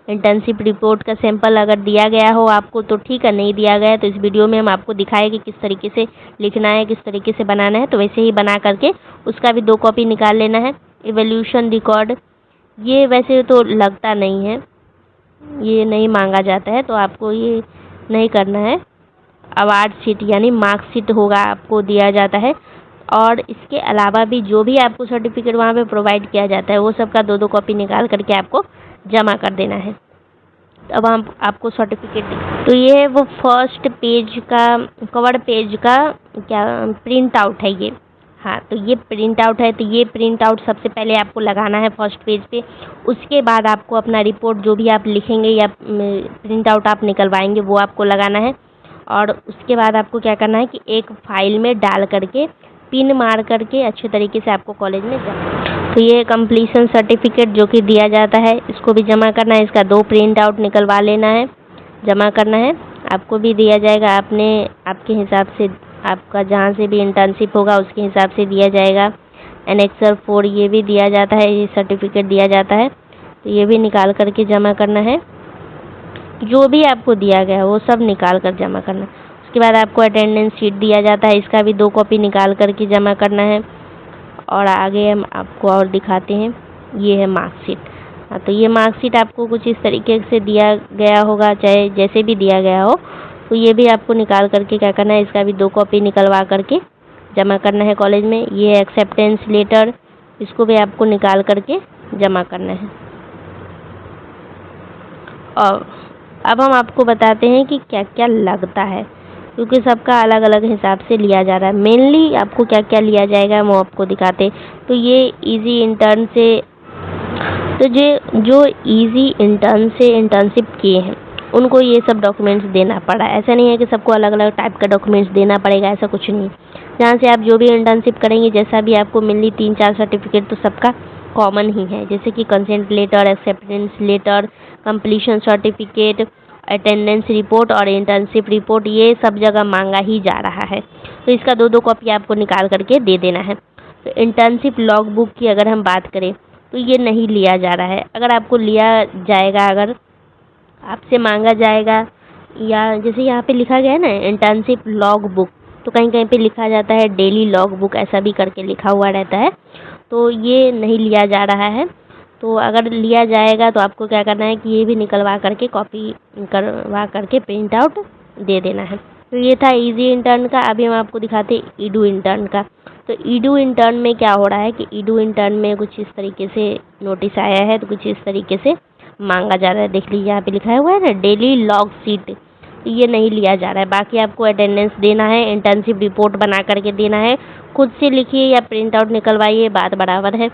इंटर्नशिप रिपोर्ट का सैंपल अगर दिया गया हो आपको तो ठीक है, नहीं दिया गया तो इस वीडियो में हम आपको दिखाएं कि किस तरीके से लिखना है, किस तरीके से बनाना है। तो वैसे ही बना करके उसका भी 2 कॉपी निकाल लेना है। इवोल्यूशन रिकॉर्ड, ये वैसे तो लगता नहीं है, ये नहीं मांगा जाता है, तो आपको ये नहीं करना है। अवार्ड शीट यानी मार्कशीट होगा, आपको दिया जाता है। और इसके अलावा भी जो भी आपको सर्टिफिकेट वहाँ पे प्रोवाइड किया जाता है वो सब का 2-2 कॉपी निकाल करके आपको जमा कर देना है। अब हम आपको सर्टिफिकेट, तो ये है वो फर्स्ट पेज का, कवर पेज का क्या प्रिंट आउट है ये। हाँ, तो ये प्रिंट आउट है, तो ये प्रिंट आउट सबसे पहले आपको लगाना है फर्स्ट पेज पे। उसके बाद आपको अपना रिपोर्ट जो भी आप लिखेंगे या प्रिंट आउट आप निकलवाएंगे वो आपको लगाना है। और उसके बाद आपको क्या करना है कि एक फाइल में डाल करके पिन मार करके अच्छे तरीके से आपको कॉलेज में जमा। तो ये कंप्लीशन सर्टिफिकेट जो कि दिया जाता है, इसको भी जमा करना है। इसका 2 प्रिंट आउट निकलवा लेना है, जमा करना है। आपको भी दिया जाएगा, आपने आपके हिसाब से, आपका जहाँ से भी इंटर्नशिप होगा उसके हिसाब से दिया जाएगा। एनेक्सर 4 ये भी दिया जाता है, ये सर्टिफिकेट दिया जाता है, तो ये भी निकाल करके जमा करना है। जो भी आपको दिया गया है वो सब निकाल कर जमा करना है। उसके बाद आपको अटेंडेंस शीट दिया जाता है, इसका भी 2 कॉपी निकाल करके जमा करना है। और आगे हम आपको और दिखाते हैं, ये है मार्कशीट। हाँ, तो ये मार्कशीट आपको कुछ इस तरीके से दिया गया होगा, चाहे जैसे भी दिया गया हो, तो ये भी आपको निकाल करके क्या करना है, इसका भी 2 कॉपी निकलवा करके जमा करना है कॉलेज में। ये है एक्सेप्टेंस लेटर, इसको भी आपको निकाल करके जमा करना है। और अब हम आपको बताते हैं कि क्या क्या लगता है, क्योंकि सबका अलग अलग हिसाब से लिया जा रहा है। मेनली आपको क्या क्या लिया जाएगा वो आपको दिखाते। तो ये इजी इंटर्न से, तो जो इजी इंटर्न से इंटर्नशिप किए हैं उनको ये सब डॉक्यूमेंट्स देना पड़ा। ऐसा नहीं है कि सबको अलग अलग टाइप का डॉक्यूमेंट्स देना पड़ेगा, ऐसा कुछ नहीं। जहाँ से आप जो भी इंटर्नशिप करेंगे, जैसा भी आपको मिली 3-4 सर्टिफिकेट तो सबका कॉमन ही है। जैसे कि consent letter, acceptance letter, completion certificate, attendance report और इंटर्नशिप रिपोर्ट, ये सब जगह मांगा ही जा रहा है। तो इसका 2-2 कॉपी आपको निकाल करके दे देना है। तो इंटर्नशिप लॉग बुक की अगर हम बात करें तो ये नहीं लिया जा रहा है। अगर आपको लिया जाएगा, अगर आपसे मांगा जाएगा, या जैसे यहाँ पे लिखा गया है ना इंटर्नशिप लॉग बुक, तो कहीं कहीं पे लिखा जाता है डेली लॉग बुक, ऐसा भी करके लिखा हुआ रहता है, तो ये नहीं लिया जा रहा है। तो अगर लिया जाएगा तो आपको क्या करना है कि ये भी निकलवा करके कॉपी करवा करके प्रिंट आउट दे देना है। तो ये था इजी इंटर्न का। अभी हम आपको दिखाते हैं ईडू इंटर्न का। तो ईडू इंटर्न में क्या हो रहा है कि ईडू इंटर्न में कुछ इस तरीके से नोटिस आया है, तो कुछ इस तरीके से मांगा जा रहा है। देख लीजिए यहाँ पे लिखा हुआ है ना डेली लॉग शीट, तो ये नहीं लिया जा रहा है। बाकी आपको अटेंडेंस देना है, इंटर्नशिप रिपोर्ट बना करके देना है, खुद से लिखिए या प्रिंट आउट निकलवाइए, बात बराबर है।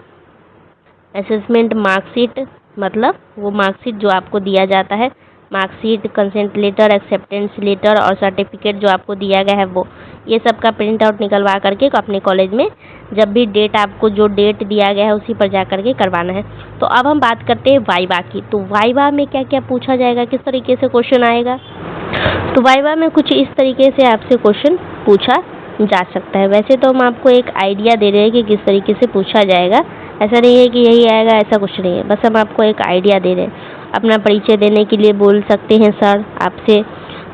असेसमेंट मार्कशीट, मतलब वो मार्कशीट जो आपको दिया जाता है, marksheet, consent letter, acceptance letter और सर्टिफिकेट जो आपको दिया गया है वो, ये सब का प्रिंट आउट निकलवा करके अपने कॉलेज में जब भी डेट, आपको जो डेट दिया गया है उसी पर जा करके करवाना है। तो अब हम बात करते हैं वाइवा की। तो वाइवा में क्या क्या पूछा जाएगा, किस तरीके से क्वेश्चन आएगा। तो वाइवा में कुछ इस तरीके से आपसे क्वेश्चन पूछा जा सकता है। वैसे तो हम आपको एक आइडिया दे रहे हैं कि किस तरीके से पूछा जाएगा, ऐसा नहीं है कि यही आएगा, ऐसा कुछ नहीं है, बस हम आपको एक आइडिया दे रहे हैं। अपना परिचय देने के लिए बोल सकते हैं सर आपसे,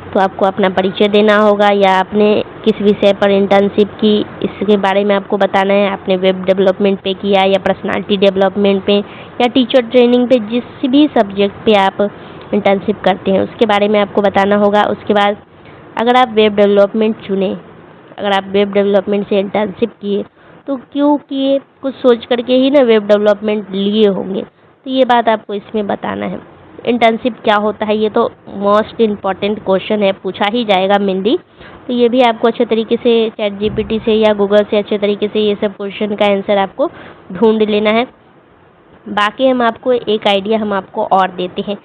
तो आपको अपना परिचय देना होगा, या आपने किस विषय पर इंटर्नशिप की इसके बारे में आपको बताना है। आपने वेब डेवलपमेंट पे किया या पर्सनालिटी डेवलपमेंट पे या टीचर ट्रेनिंग पे, जिस भी सब्जेक्ट पे आप इंटर्नशिप करते हैं उसके बारे में आपको बताना होगा। उसके बाद अगर आप वेब डेवलपमेंट चुने, अगर आप वेब डेवलपमेंट से इंटर्नशिप किए तो क्यों किए, कुछ सोच करके ही ना वेब डेवलपमेंट लिए होंगे, तो ये बात आपको इसमें बताना है। इंटर्नशिप क्या होता है, ये तो मोस्ट इम्पॉर्टेंट क्वेश्चन है, पूछा ही जाएगा मेनली। तो ये भी आपको अच्छे तरीके से ChatGPT से या गूगल से अच्छे तरीके से ये सब क्वेश्चन का आंसर आपको ढूंढ लेना है। बाकी हम आपको एक आइडिया हम आपको और देते हैं,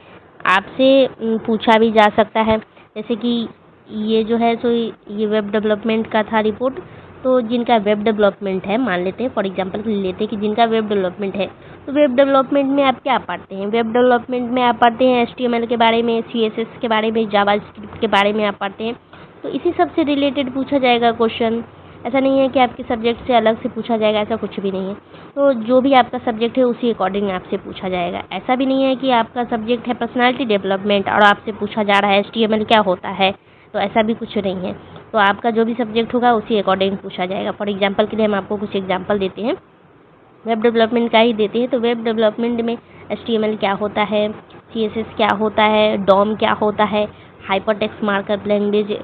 आपसे पूछा भी जा सकता है। जैसे कि ये जो है सो ये वेब डेवलपमेंट का था रिपोर्ट, तो जिनका वेब डेवलपमेंट है, मान लेते हैं फॉर एग्जांपल लेते हैं कि जिनका वेब डेवलपमेंट है, तो वेब डेवलपमेंट में आप क्या पढ़ते हैं? वेब डेवलपमेंट में आप पढ़ते हैं HTML के बारे में, CSS के बारे में, जावास्क्रिप्ट के बारे में आप पढ़ते हैं। तो इसी सब से रिलेटेड पूछा जाएगा क्वेश्चन। ऐसा नहीं है कि आपके सब्जेक्ट से अलग से पूछा जाएगा, ऐसा कुछ भी नहीं है। तो जो भी आपका सब्जेक्ट है उसी अकॉर्डिंग आपसे पूछा जाएगा। ऐसा भी नहीं है कि आपका सब्जेक्ट है पर्सनालिटी डेवलपमेंट और आपसे पूछा जा रहा है HTML क्या होता है, तो ऐसा भी कुछ नहीं है। तो आपका जो भी सब्जेक्ट होगा उसी अकॉर्डिंग पूछा जाएगा। फॉर एग्जांपल के लिए हम आपको कुछ एग्जांपल देते हैं, वेब डेवलपमेंट का ही देते हैं। तो वेब डेवलपमेंट में HTML क्या होता है, CSS क्या होता है, DOM क्या होता है, हाइपरटेक्स्ट मार्कअप लैंग्वेज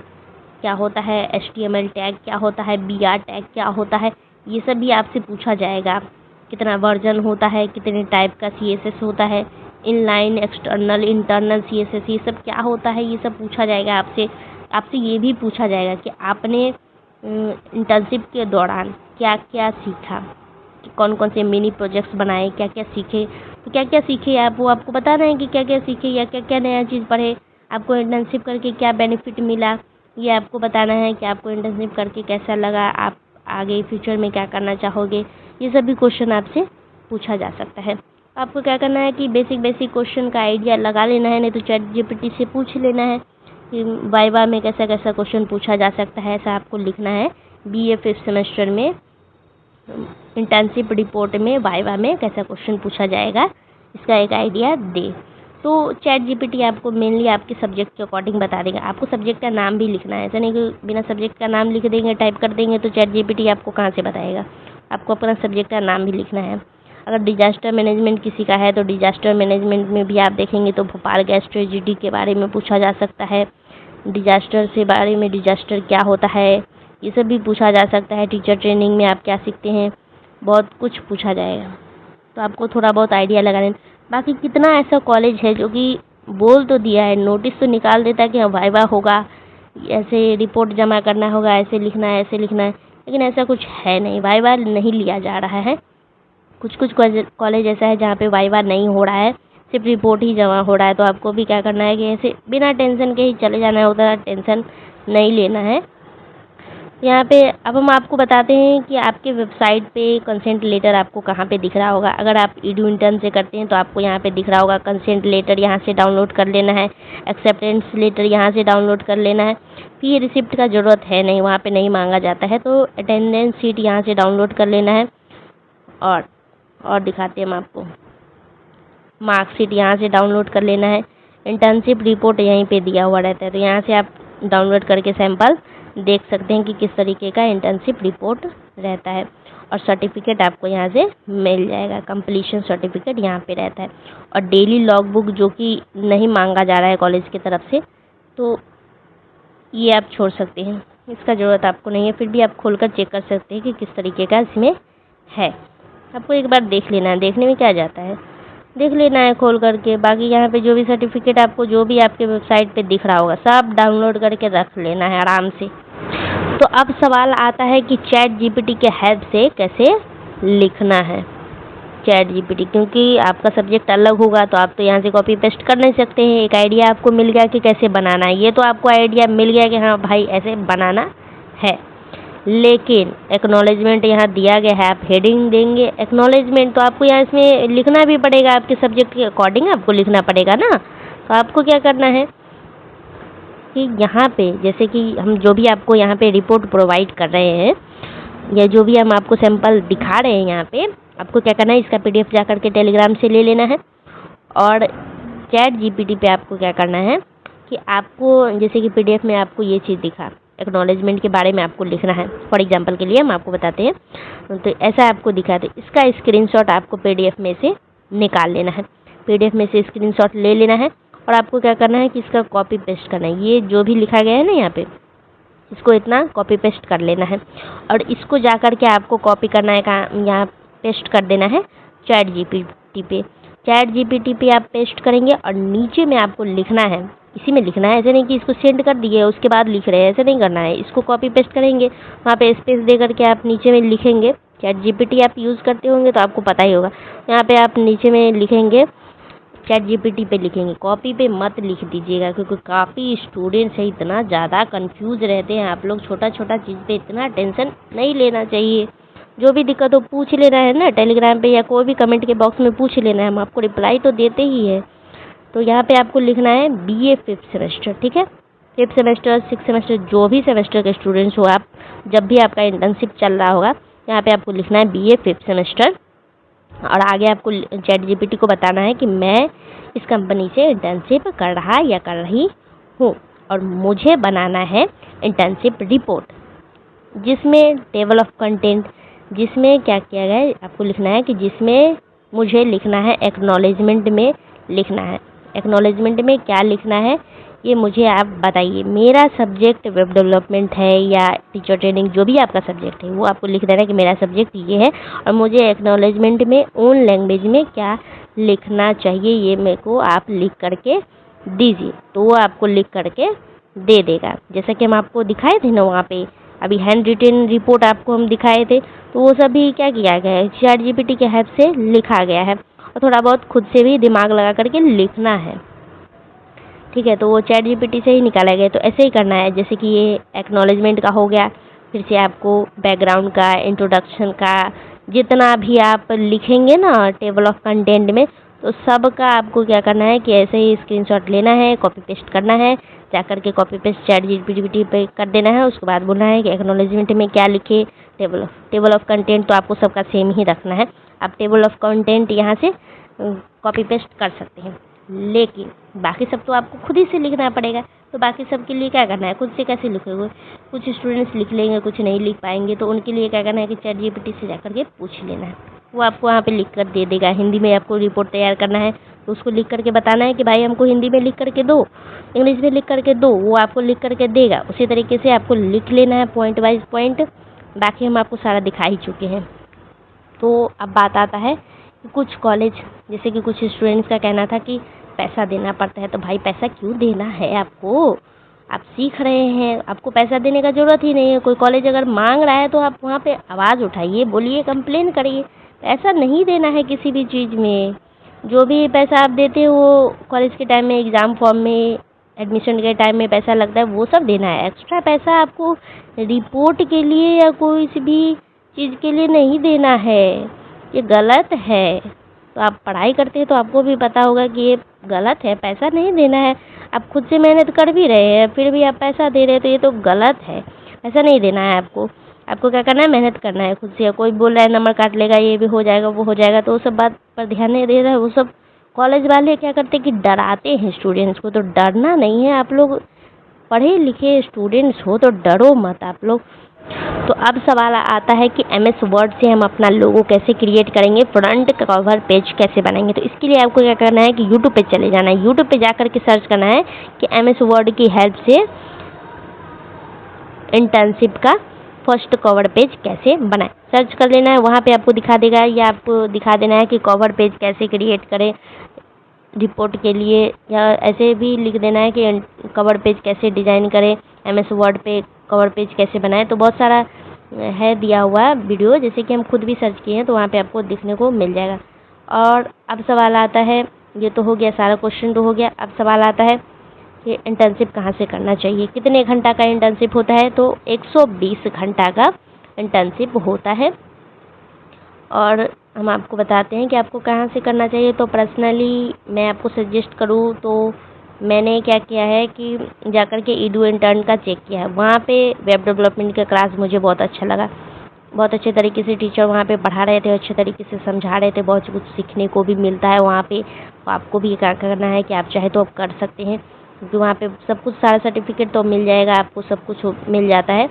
क्या होता है, HTML टैग क्या होता है, BR टैग क्या होता है, ये सब भी आपसे पूछा जाएगा। कितना वर्जन होता है, कितने टाइप का CSS होता है, इनलाइन, एक्सटर्नल, इंटरनल CSS, ये सब क्या होता है, ये सब पूछा जाएगा आपसे। आपसे ये भी पूछा जाएगा कि आपने इंटर्नशिप के दौरान क्या क्या सीखा, कि कौन कौन से मिनी प्रोजेक्ट्स बनाए, क्या क्या सीखे। तो क्या क्या सीखे आप, वो आपको बताना है कि क्या क्या सीखे या क्या क्या नया चीज़ पढ़े, आपको इंटर्नशिप करके क्या बेनिफिट मिला, ये आपको बताना है कि आपको इंटर्नशिप करके कैसा लगा, आप आगे फ्यूचर में क्या करना चाहोगे। ये सभी क्वेश्चन आपसे पूछा जा सकता है। आपको क्या करना है कि बेसिक बेसिक क्वेश्चन का आइडिया लगा लेना है, नहीं तो ChatGPT से पूछ लेना है कि वाइवा में कैसा कैसा क्वेश्चन पूछा जा सकता है। ऐसा आपको लिखना है BA 5th सेमेस्टर में इंटर्नशिप रिपोर्ट में वाइवा में कैसा क्वेश्चन पूछा जाएगा, इसका एक आइडिया दे। तो ChatGPT आपको मेनली आपके सब्जेक्ट के अकॉर्डिंग बता देगा। आपको सब्जेक्ट का नाम भी लिखना है, ऐसा नहीं कि बिना सब्जेक्ट का नाम लिख देंगे, टाइप कर देंगे तो ChatGPT आपको कहाँ से बताएगा। आपको अपना सब्जेक्ट का नाम भी लिखना है। अगर डिजास्टर मैनेजमेंट किसी का है तो डिजास्टर मैनेजमेंट में भी आप देखेंगे तो भोपाल गैस ट्रेजेडी के बारे में पूछा जा सकता है, डिजास्टर से बारे में, डिजास्टर क्या होता है, ये सब भी पूछा जा सकता है। टीचर ट्रेनिंग में आप क्या सीखते हैं, बहुत कुछ पूछा जाएगा। तो आपको थोड़ा बहुत आइडिया लगा लेना। बाकी कितना ऐसा कॉलेज है जो कि बोल तो दिया है, नोटिस तो निकाल देता है कि हाँ वाइवा होगा, ऐसे रिपोर्ट जमा करना होगा, ऐसे लिखना है, ऐसे लिखना है, लेकिन ऐसा कुछ है नहीं, वाइवा नहीं लिया जा रहा है। कुछ कुछ कॉलेज ऐसा है जहाँ पे वाइवा नहीं हो रहा है, सिर्फ रिपोर्ट ही जमा हो रहा है। तो आपको भी क्या करना है कि ऐसे बिना टेंशन के ही चले जाना है, उतना टेंशन नहीं लेना है। यहाँ पे अब हम आपको बताते हैं कि आपके वेबसाइट पे कंसेंट लेटर आपको कहाँ पे दिख रहा होगा। अगर आप edu intern से करते हैं तो आपको यहाँ पे दिख रहा होगा कंसेंट लेटर, यहाँ से डाउनलोड कर लेना है। एक्सेप्टेंस लेटर यहाँ से डाउनलोड कर लेना है। फी रिसिप्ट का ज़रूरत है नहीं, वहाँ पे नहीं मांगा जाता है। तो अटेंडेंस शीट यहाँ से डाउनलोड कर लेना है। और दिखाते हैं हम आपको, मार्कशीट यहाँ से डाउनलोड कर लेना है। इंटर्नशिप रिपोर्ट यहीं पे दिया हुआ रहता है, तो यहाँ से आप डाउनलोड करके सैंपल देख सकते हैं कि किस तरीके का इंटर्नशिप रिपोर्ट रहता है। और सर्टिफिकेट आपको यहाँ से मिल जाएगा, कंप्लीशन सर्टिफिकेट यहाँ पे रहता है। और डेली लॉग बुक जो कि नहीं मांगा जा रहा है कॉलेज की तरफ से, तो ये आप छोड़ सकते हैं, इसका ज़रूरत आपको नहीं है। फिर भी आप खोलकर चेक कर सकते हैं कि किस तरीके का इसमें है। आपको एक बार देख लेना है, देखने में क्या जाता है, देख लेना है खोल करके। बाकी यहाँ पे जो भी सर्टिफिकेट आपको जो भी आपके वेबसाइट पे दिख रहा होगा सब डाउनलोड करके रख लेना है आराम से। तो अब सवाल आता है कि ChatGPT के हेल्प से कैसे लिखना है ChatGPT, क्योंकि आपका सब्जेक्ट अलग होगा तो आप तो यहाँ से कॉपी पेस्ट कर नहीं सकते हैं। एक आइडिया आपको मिल गया कि कैसे बनाना है, ये तो आपको आइडिया मिल गया कि हाँ भाई ऐसे बनाना है। लेकिन एक्नॉलेजमेंट यहाँ दिया गया है, आप हेडिंग देंगे एक्नॉलेजमेंट, तो आपको यहाँ इसमें लिखना भी पड़ेगा, आपके सब्जेक्ट के अकॉर्डिंग आपको लिखना पड़ेगा ना। तो आपको क्या करना है कि यहाँ पे जैसे कि हम जो भी आपको यहाँ पे रिपोर्ट प्रोवाइड कर रहे हैं या जो भी हम आपको सैंपल दिखा रहे हैं, यहाँ पे आपको क्या करना है, इसका PDF जा कर के टेलीग्राम से ले लेना है। और ChatGPT पे आपको क्या करना है कि आपको जैसे कि PDF में आपको ये चीज़ दिखा, एक्नॉलेजमेंट के बारे में आपको लिखना है। फॉर एग्जांपल के लिए हम आपको बताते हैं, तो ऐसा आपको दिखा, तो इसका स्क्रीनशॉट आपको PDF में से निकाल लेना है, PDF में से स्क्रीनशॉट ले लेना है। और आपको क्या करना है कि इसका कॉपी पेस्ट करना है, ये जो भी लिखा गया है ना यहाँ पे, इसको इतना कॉपी पेस्ट कर लेना है। और इसको जा कर के आपको कॉपी करना है, कहाँ, यहाँ पेस्ट कर देना है ChatGPT पे। ChatGPT पे आप पेस्ट करेंगे और नीचे में आपको लिखना है, इसी में लिखना है। ऐसे नहीं कि इसको सेंड कर दिए उसके बाद लिख रहे हैं, ऐसे नहीं करना है। इसको कॉपी पेस्ट करेंगे, वहाँ पे स्पेस दे करके आप नीचे में लिखेंगे चैट जीपीटी आप यूज़ करते होंगे तो आपको पता ही होगा। यहाँ पे आप नीचे में लिखेंगे चैट जीपीटी पे लिखेंगे, कॉपी पे मत लिख दीजिएगा, क्योंकि काफ़ी स्टूडेंट्स है इतना ज़्यादा कंफ्यूज रहते हैं। आप लोग छोटा छोटा चीज़ पे इतना टेंशन नहीं लेना चाहिए। जो भी दिक्कत हो पूछ लेना है ना, टेलीग्राम पे या कोई भी कमेंट के बॉक्स में पूछ लेना है, हम आपको रिप्लाई तो देते ही है। तो यहाँ पे आपको लिखना है BA 5th सेमेस्टर, ठीक है। 5th सेमेस्टर 6th सेमेस्टर जो भी सेमेस्टर के स्टूडेंट्स हो आप, जब भी आपका इंटर्नशिप चल रहा होगा, यहाँ पे आपको लिखना है BA 5th सेमेस्टर। और आगे आपको चैट जीपीटी को बताना है कि मैं इस कंपनी से इंटर्नशिप कर रहा या कर रही हूँ और मुझे बनाना है इंटर्नशिप रिपोर्ट, जिसमें टेबल ऑफ कंटेंट, जिसमें क्या किया गया है आपको लिखना है कि जिसमें मुझे लिखना है एक्नॉलेजमेंट में लिखना है। एक्नॉलेजमेंट में क्या लिखना है ये मुझे आप बताइए। मेरा सब्जेक्ट वेब डेवलपमेंट है या टीचर ट्रेनिंग, जो भी आपका सब्जेक्ट है वो आपको लिख देना है कि मेरा सब्जेक्ट ये है और मुझे एक्नॉलेजमेंट में ओन लैंग्वेज में क्या लिखना चाहिए ये मेरे को आप लिख करके दीजिए। तो वो आपको लिख करके दे देगा, जैसा कि हम आपको दिखाए थे ना वहाँ पे अभी हैंड रिटेन रिपोर्ट आपको हम दिखाए थे। तो वो सभी क्या किया गया है, चैट जीपीटी के हेल्प से लिखा गया है और थोड़ा बहुत खुद से भी दिमाग लगा करके लिखना है, ठीक है। तो वो चैट जीपीटी से ही निकाला गया। तो ऐसे ही करना है, जैसे कि ये एक्नॉलेजमेंट का हो गया, फिर से आपको बैकग्राउंड का, इंट्रोडक्शन का, जितना भी आप लिखेंगे ना टेबल ऑफ कंटेंट में, तो सब का आपको क्या करना है कि ऐसे ही स्क्रीनशॉट लेना है, कॉपी पेस्ट करना है, जाकर के कॉपी पेस्ट चैट जीपीटी पे कर देना है। उसके बाद बोलना है कि एक्नॉलेजमेंट में क्या लिखे, टेबल ऑफ कंटेंट तो आपको सबका सेम ही रखना है। आप टेबल ऑफ कंटेंट यहाँ से कॉपी पेस्ट कर सकते हैं, लेकिन बाकी सब तो आपको खुद ही से लिखना पड़ेगा। तो बाकी सब के लिए क्या करना है, खुद से कैसे लिखोगे। कुछ स्टूडेंट्स लिख लेंगे, कुछ नहीं लिख पाएंगे, तो उनके लिए क्या करना है कि चैट जीपीटी से जाकर के पूछ लेना है, वो आपको वहाँ पे लिख कर दे देगा। हिंदी में आपको रिपोर्ट तैयार करना है तो उसको लिख करके बताना है कि भाई हमको हिंदी में लिख करके दो, इंग्लिश में लिख करके दो, वो आपको लिख करके देगा। उसी तरीके से आपको लिख लेना है पॉइंट वाइज पॉइंट। बाकी हम आपको सारा दिखा ही चुके हैं। तो अब बात आता है कि कुछ कॉलेज, जैसे कि कुछ स्टूडेंट्स का कहना था कि पैसा देना पड़ता है। तो भाई पैसा क्यों देना है आपको, आप सीख रहे हैं, आपको पैसा देने का ज़रूरत ही नहीं है। कोई कॉलेज अगर मांग रहा है तो आप वहाँ पे आवाज़ उठाइए, बोलिए, कंप्लेन करिए। पैसा नहीं देना है किसी भी चीज़ में। जो भी पैसा आप देते हो वो कॉलेज के टाइम में, एग्ज़ाम फॉर्म में, एडमिशन के टाइम में पैसा लगता है, वो सब देना है। एक्स्ट्रा पैसा आपको रिपोर्ट के लिए या कोई सी भी चीज़ के लिए नहीं देना है, ये गलत है। तो आप पढ़ाई करते हैं तो आपको भी पता होगा कि ये गलत है, पैसा नहीं देना है। आप खुद से मेहनत कर भी रहे हैं फिर भी आप पैसा दे रहे हैं, तो ये तो गलत है। पैसा नहीं देना है आपको। आपको क्या करना है, मेहनत करना है खुद से। कोई बोल रहा है नंबर काट लेगा, ये भी हो जाएगा, वो हो जाएगा, तो वो सब बात पर ध्यान नहीं दे रहा है। वो सब कॉलेज वाले क्या करते हैं कि डराते हैं स्टूडेंट्स को। तो डरना नहीं है, आप लोग पढ़े लिखे स्टूडेंट्स हो तो डरो मत आप लोग। तो अब सवाल आता है कि MS वर्ड से हम अपना लोगो कैसे क्रिएट करेंगे, फ्रंट कवर पेज कैसे बनाएंगे। तो इसके लिए आपको क्या करना है कि यूट्यूब पे चले जाना है। यूट्यूब पे जाकर के सर्च करना है कि MS वर्ड की हेल्प से इंटर्नशिप का फर्स्ट कवर पेज कैसे बनाएं। सर्च कर लेना है, वहाँ पे आपको दिखा देगा, या आपको दिखा देना है कि कवर पेज कैसे क्रिएट करें रिपोर्ट के लिए, या ऐसे भी लिख देना है कि कवर पेज कैसे डिज़ाइन करें, MS वर्ड पे कवर पेज कैसे बनाएं। तो बहुत सारा है दिया हुआ वीडियो, जैसे कि हम खुद भी सर्च किए हैं, तो वहाँ पे आपको दिखने को मिल जाएगा। और अब सवाल आता है, ये तो हो गया सारा क्वेश्चन तो हो गया। अब सवाल आता है कि इंटर्नशिप कहाँ से करना चाहिए, कितने घंटा का इंटर्नशिप होता है। तो 120 घंटा का इंटर्नशिप होता है। और हम आपको बताते हैं कि आपको कहाँ से करना चाहिए। तो पर्सनली मैं आपको सजेस्ट करूँ तो मैंने क्या किया है कि जाकर के ईडू इंटर्न का चेक किया है। वहाँ पे वेब डेवलपमेंट का क्लास मुझे बहुत अच्छा लगा। बहुत अच्छे तरीके से टीचर वहाँ पे पढ़ा रहे थे, अच्छे तरीके से समझा रहे थे। बहुत कुछ सीखने को भी मिलता है वहाँ पे। तो आपको भी क्या करना है कि आप चाहे तो आप कर सकते हैं, क्योंकि वहाँ पे सब कुछ, सारा सर्टिफिकेट तो मिल जाएगा आपको, सब कुछ मिल जाता है।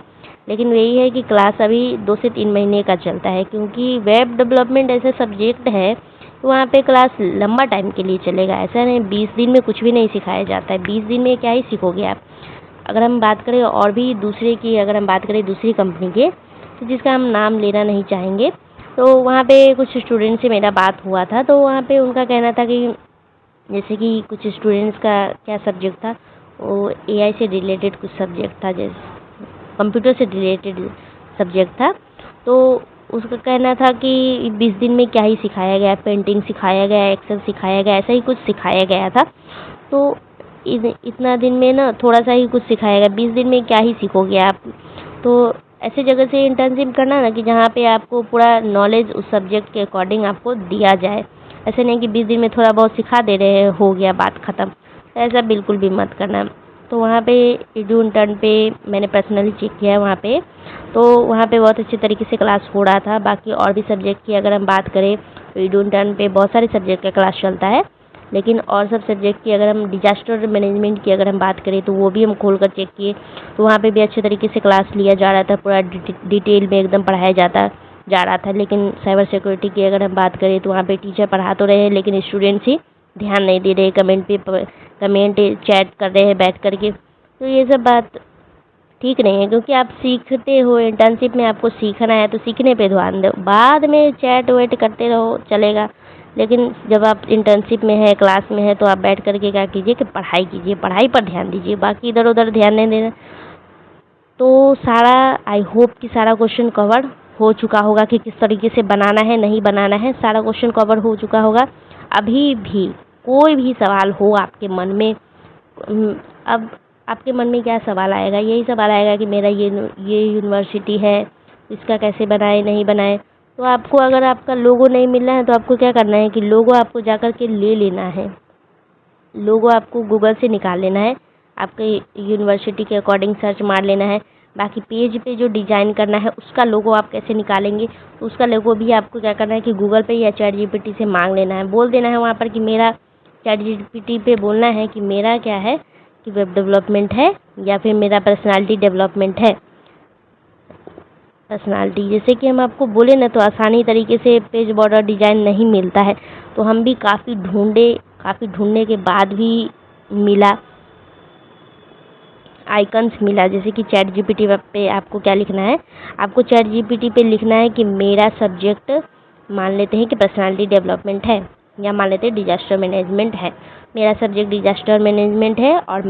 लेकिन यही है कि क्लास अभी 2 से 3 महीने का चलता है, क्योंकि वेब डेवलपमेंट ऐसे सब्जेक्ट है तो वहाँ पे क्लास लंबा टाइम के लिए चलेगा। ऐसा नहीं 20 दिन में कुछ भी नहीं सिखाया जाता है। 20 दिन में क्या ही सीखोगे आप। अगर हम बात करें और भी दूसरे की, अगर हम बात करें दूसरी कंपनी के, तो जिसका हम नाम लेना नहीं चाहेंगे, तो वहाँ पे कुछ स्टूडेंट से मेरा बात हुआ था। तो वहाँ पे उनका कहना था कि जैसे कि कुछ स्टूडेंट्स का क्या सब्जेक्ट था, वो AI से रिलेटेड कुछ सब्जेक्ट था, जैसे कंप्यूटर से रिलेटेड सब्जेक्ट था। तो उसका कहना था कि 20 दिन में क्या ही सिखाया गया, पेंटिंग सिखाया गया, एक्सेल सिखाया गया, ऐसा ही कुछ सिखाया गया था। तो इतना दिन में ना थोड़ा सा ही कुछ सिखाया गया, 20 दिन में क्या ही सीखोगे आप। तो ऐसे जगह से इंटर्नशिप करना ना कि जहाँ पे आपको पूरा नॉलेज उस सब्जेक्ट के अकॉर्डिंग आपको दिया जाए। ऐसे नहीं कि 20 दिन में थोड़ा बहुत सिखा दे रहे हैं, हो गया बात ख़त्म। ऐसा बिल्कुल भी मत करना। तो वहाँ पे एडू इंटर्न पे मैंने पर्सनली चेक किया है वहाँ पे, तो वहाँ पे बहुत अच्छे तरीके से क्लास हो रहा था। बाकी और भी सब्जेक्ट की अगर हम बात करें तो एडू इंटर्न पे बहुत सारे सब्जेक्ट का क्लास चलता है, लेकिन और सब सब्जेक्ट की अगर हम डिजास्टर मैनेजमेंट की अगर हम बात करें तो वो भी हम खोल कर चेक किए, तो वहाँ पे भी अच्छे तरीके से क्लास लिया जा रहा था, पूरा डिटेल में एकदम पढ़ाया जा रहा था। लेकिन साइबर सिक्योरिटी की अगर हम बात करें तो वहाँ पे टीचर पढ़ा तो रहे हैं, लेकिन स्टूडेंट्स ही ध्यान नहीं दे रहे, कमेंट चैट कर रहे हैं बैठ करके। तो ये सब बात ठीक नहीं है, क्योंकि आप सीखते हो, इंटर्नशिप में आपको सीखना है तो सीखने पे ध्यान दो, बाद में चैट वेट करते रहो चलेगा। लेकिन जब आप इंटर्नशिप में है, क्लास में है, तो आप बैठ करके क्या कीजिए कि पढ़ाई कीजिए, पढ़ाई पर ध्यान दीजिए, बाकी इधर उधर ध्यान नहीं देना। तो सारा आई होप कि सारा क्वेश्चन कवर हो चुका होगा कि किस तरीके से बनाना है, नहीं बनाना है, सारा क्वेश्चन कवर हो चुका होगा। अभी भी कोई भी सवाल हो आपके मन में, अब आपके मन में क्या सवाल आएगा, यही सवाल आएगा कि मेरा ये यूनिवर्सिटी है, इसका कैसे बनाए, नहीं बनाए। तो आपको अगर आपका लोगो नहीं मिल रहा है तो आपको क्या करना है कि लोगो आपको जा कर के ले लेना है, लोगो आपको गूगल से निकाल लेना है, आपके यूनिवर्सिटी के अकॉर्डिंग सर्च मार लेना है। बाकी पेज पे जो डिज़ाइन करना है उसका लोगो आप कैसे निकालेंगे, तो उसका लोगो भी आपको क्या करना है कि गूगल पे या चैट जीपीटी से मांग लेना है, बोल देना है वहाँ पर कि मेरा, चैट जीपीटी पे बोलना है कि मेरा क्या है कि वेब डेवलपमेंट है या फिर मेरा पर्सनालिटी डेवलपमेंट है। पर्सनालिटी जैसे कि हम आपको बोले ना, तो आसानी तरीके से पेज बॉर्डर डिज़ाइन नहीं मिलता है, तो हम भी काफ़ी ढूंढने के बाद भी मिला, आइकन्स मिला। जैसे कि चैट जीपीटी पे आपको क्या लिखना है, आपको चैट जीपीटी पे लिखना है कि मेरा सब्जेक्ट मान लेते हैं कि पर्सनालिटी डेवलपमेंट है, या मान लेते हैं डिजास्टर मैनेजमेंट है। मेरा सब्जेक्ट डिजास्टर मैनेजमेंट है और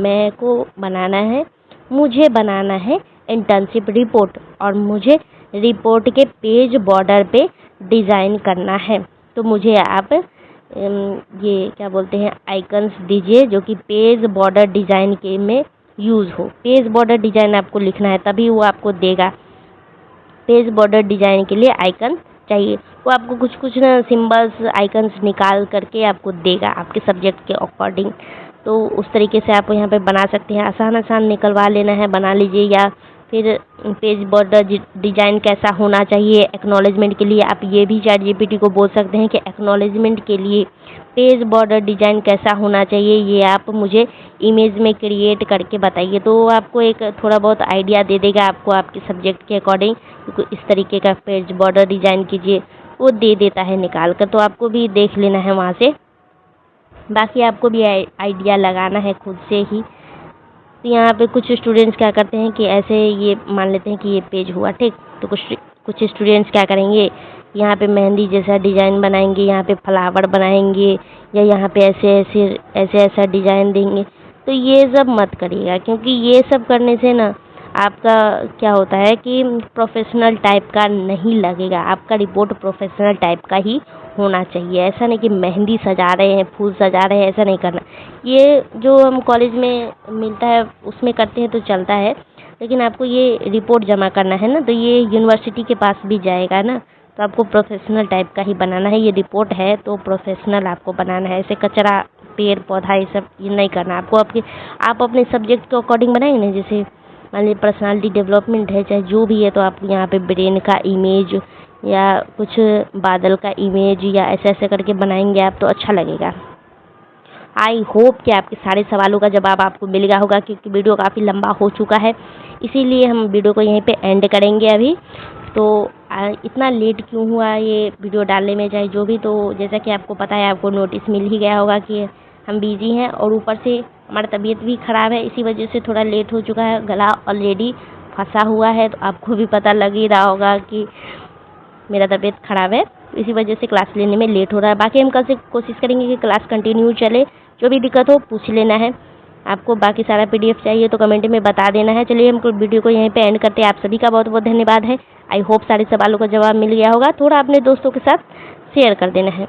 मुझे बनाना है इंटर्नशिप रिपोर्ट, और मुझे रिपोर्ट के पेज बॉर्डर पे डिज़ाइन करना है। तो मुझे आप ये क्या बोलते हैं आइकन्स दीजिए जो कि पेज बॉर्डर डिज़ाइन के में यूज़ हो। पेज बॉर्डर डिज़ाइन आपको लिखना है, तभी वो आपको देगा। पेज बॉर्डर डिज़ाइन के लिए आइकन चाहिए, वो आपको कुछ ना सिंबल्स आइकन्स निकाल करके आपको देगा आपके सब्जेक्ट के अकॉर्डिंग। तो उस तरीके से आप यहाँ पे बना सकते हैं, आसान निकलवा लेना है, बना लीजिए। या फिर पेज बॉर्डर डिज़ाइन कैसा होना चाहिए एक्नॉलेजमेंट के लिए, आप ये भी चैट जीपीटी को बोल सकते हैं कि एक्नॉलेजमेंट के लिए पेज बॉर्डर डिज़ाइन कैसा होना चाहिए, ये आप मुझे इमेज में क्रिएट करके बताइए। तो वो आपको एक थोड़ा बहुत आइडिया दे देगा आपको आपके सब्जेक्ट के अकॉर्डिंग, क्योंकि इस तरीके का पेज बॉर्डर डिज़ाइन कीजिए, वो दे देता है निकाल कर। तो आपको भी देख लेना है वहाँ से, बाकी आपको भी आइडिया लगाना है खुद से ही। तो यहाँ पे कुछ स्टूडेंट्स क्या करते हैं कि ऐसे ये मान लेते हैं कि ये पेज हुआ ठीक, तो कुछ स्टूडेंट्स क्या करेंगे, यहाँ पे मेहंदी जैसा डिज़ाइन बनाएंगे, यहाँ पे फ्लावर बनाएंगे, या यहाँ पे ऐसा डिज़ाइन देंगे। तो ये सब मत करिएगा, क्योंकि ये सब करने से ना आपका क्या होता है कि प्रोफेशनल टाइप का नहीं लगेगा। आपका रिपोर्ट प्रोफेशनल टाइप का ही होना चाहिए। ऐसा नहीं कि मेहंदी सजा रहे हैं, फूल सजा रहे हैं, ऐसा नहीं करना। ये जो हम कॉलेज में मिलता है उसमें करते हैं तो चलता है, लेकिन आपको ये रिपोर्ट जमा करना है ना, तो ये यूनिवर्सिटी के पास भी जाएगा ना, तो आपको प्रोफेशनल टाइप का ही बनाना है। ये रिपोर्ट है तो प्रोफेशनल आपको बनाना है, ऐसे कचरा पेड़ पौधा ये सब ये नहीं करना आपको। आप अपने सब्जेक्ट के अकॉर्डिंग बनाएंगे ना, जैसे मान लीजिए पर्सनालिटी डेवलपमेंट है, चाहे जो भी है, तो आप यहाँ पे ब्रेन का इमेज या कुछ बादल का इमेज या ऐसे करके बनाएंगे आप, तो अच्छा लगेगा। आई होप कि आपके सारे सवालों का जवाब आपको मिल गया होगा, क्योंकि वीडियो काफ़ी लंबा हो चुका है, इसीलिए हम वीडियो को यहीं पे एंड करेंगे अभी। तो इतना लेट क्यों हुआ ये वीडियो डालने में, चाहे जो भी, तो जैसा कि आपको पता है, आपको नोटिस मिल ही गया होगा कि हम बिज़ी हैं, और ऊपर से हमारा तबीयत भी ख़राब है, इसी वजह से थोड़ा लेट हो चुका है। गला ऑलरेडी फंसा हुआ है, तो आपको भी पता लग ही रहा होगा कि मेरा तबीयत ख़राब है, इसी वजह से क्लास लेने में लेट हो रहा है। बाकी हम कल से कोशिश करेंगे कि क्लास कंटिन्यू चले, जो भी दिक्कत हो पूछ लेना है। आपको बाकी सारा PDF चाहिए तो कमेंट में बता देना है। चलिए हम वीडियो को यहीं पे एंड करते हैं। आप सभी का बहुत बहुत धन्यवाद है। आई होप सारे सवालों का जवाब मिल गया होगा। थोड़ा अपने दोस्तों के साथ शेयर कर देना है।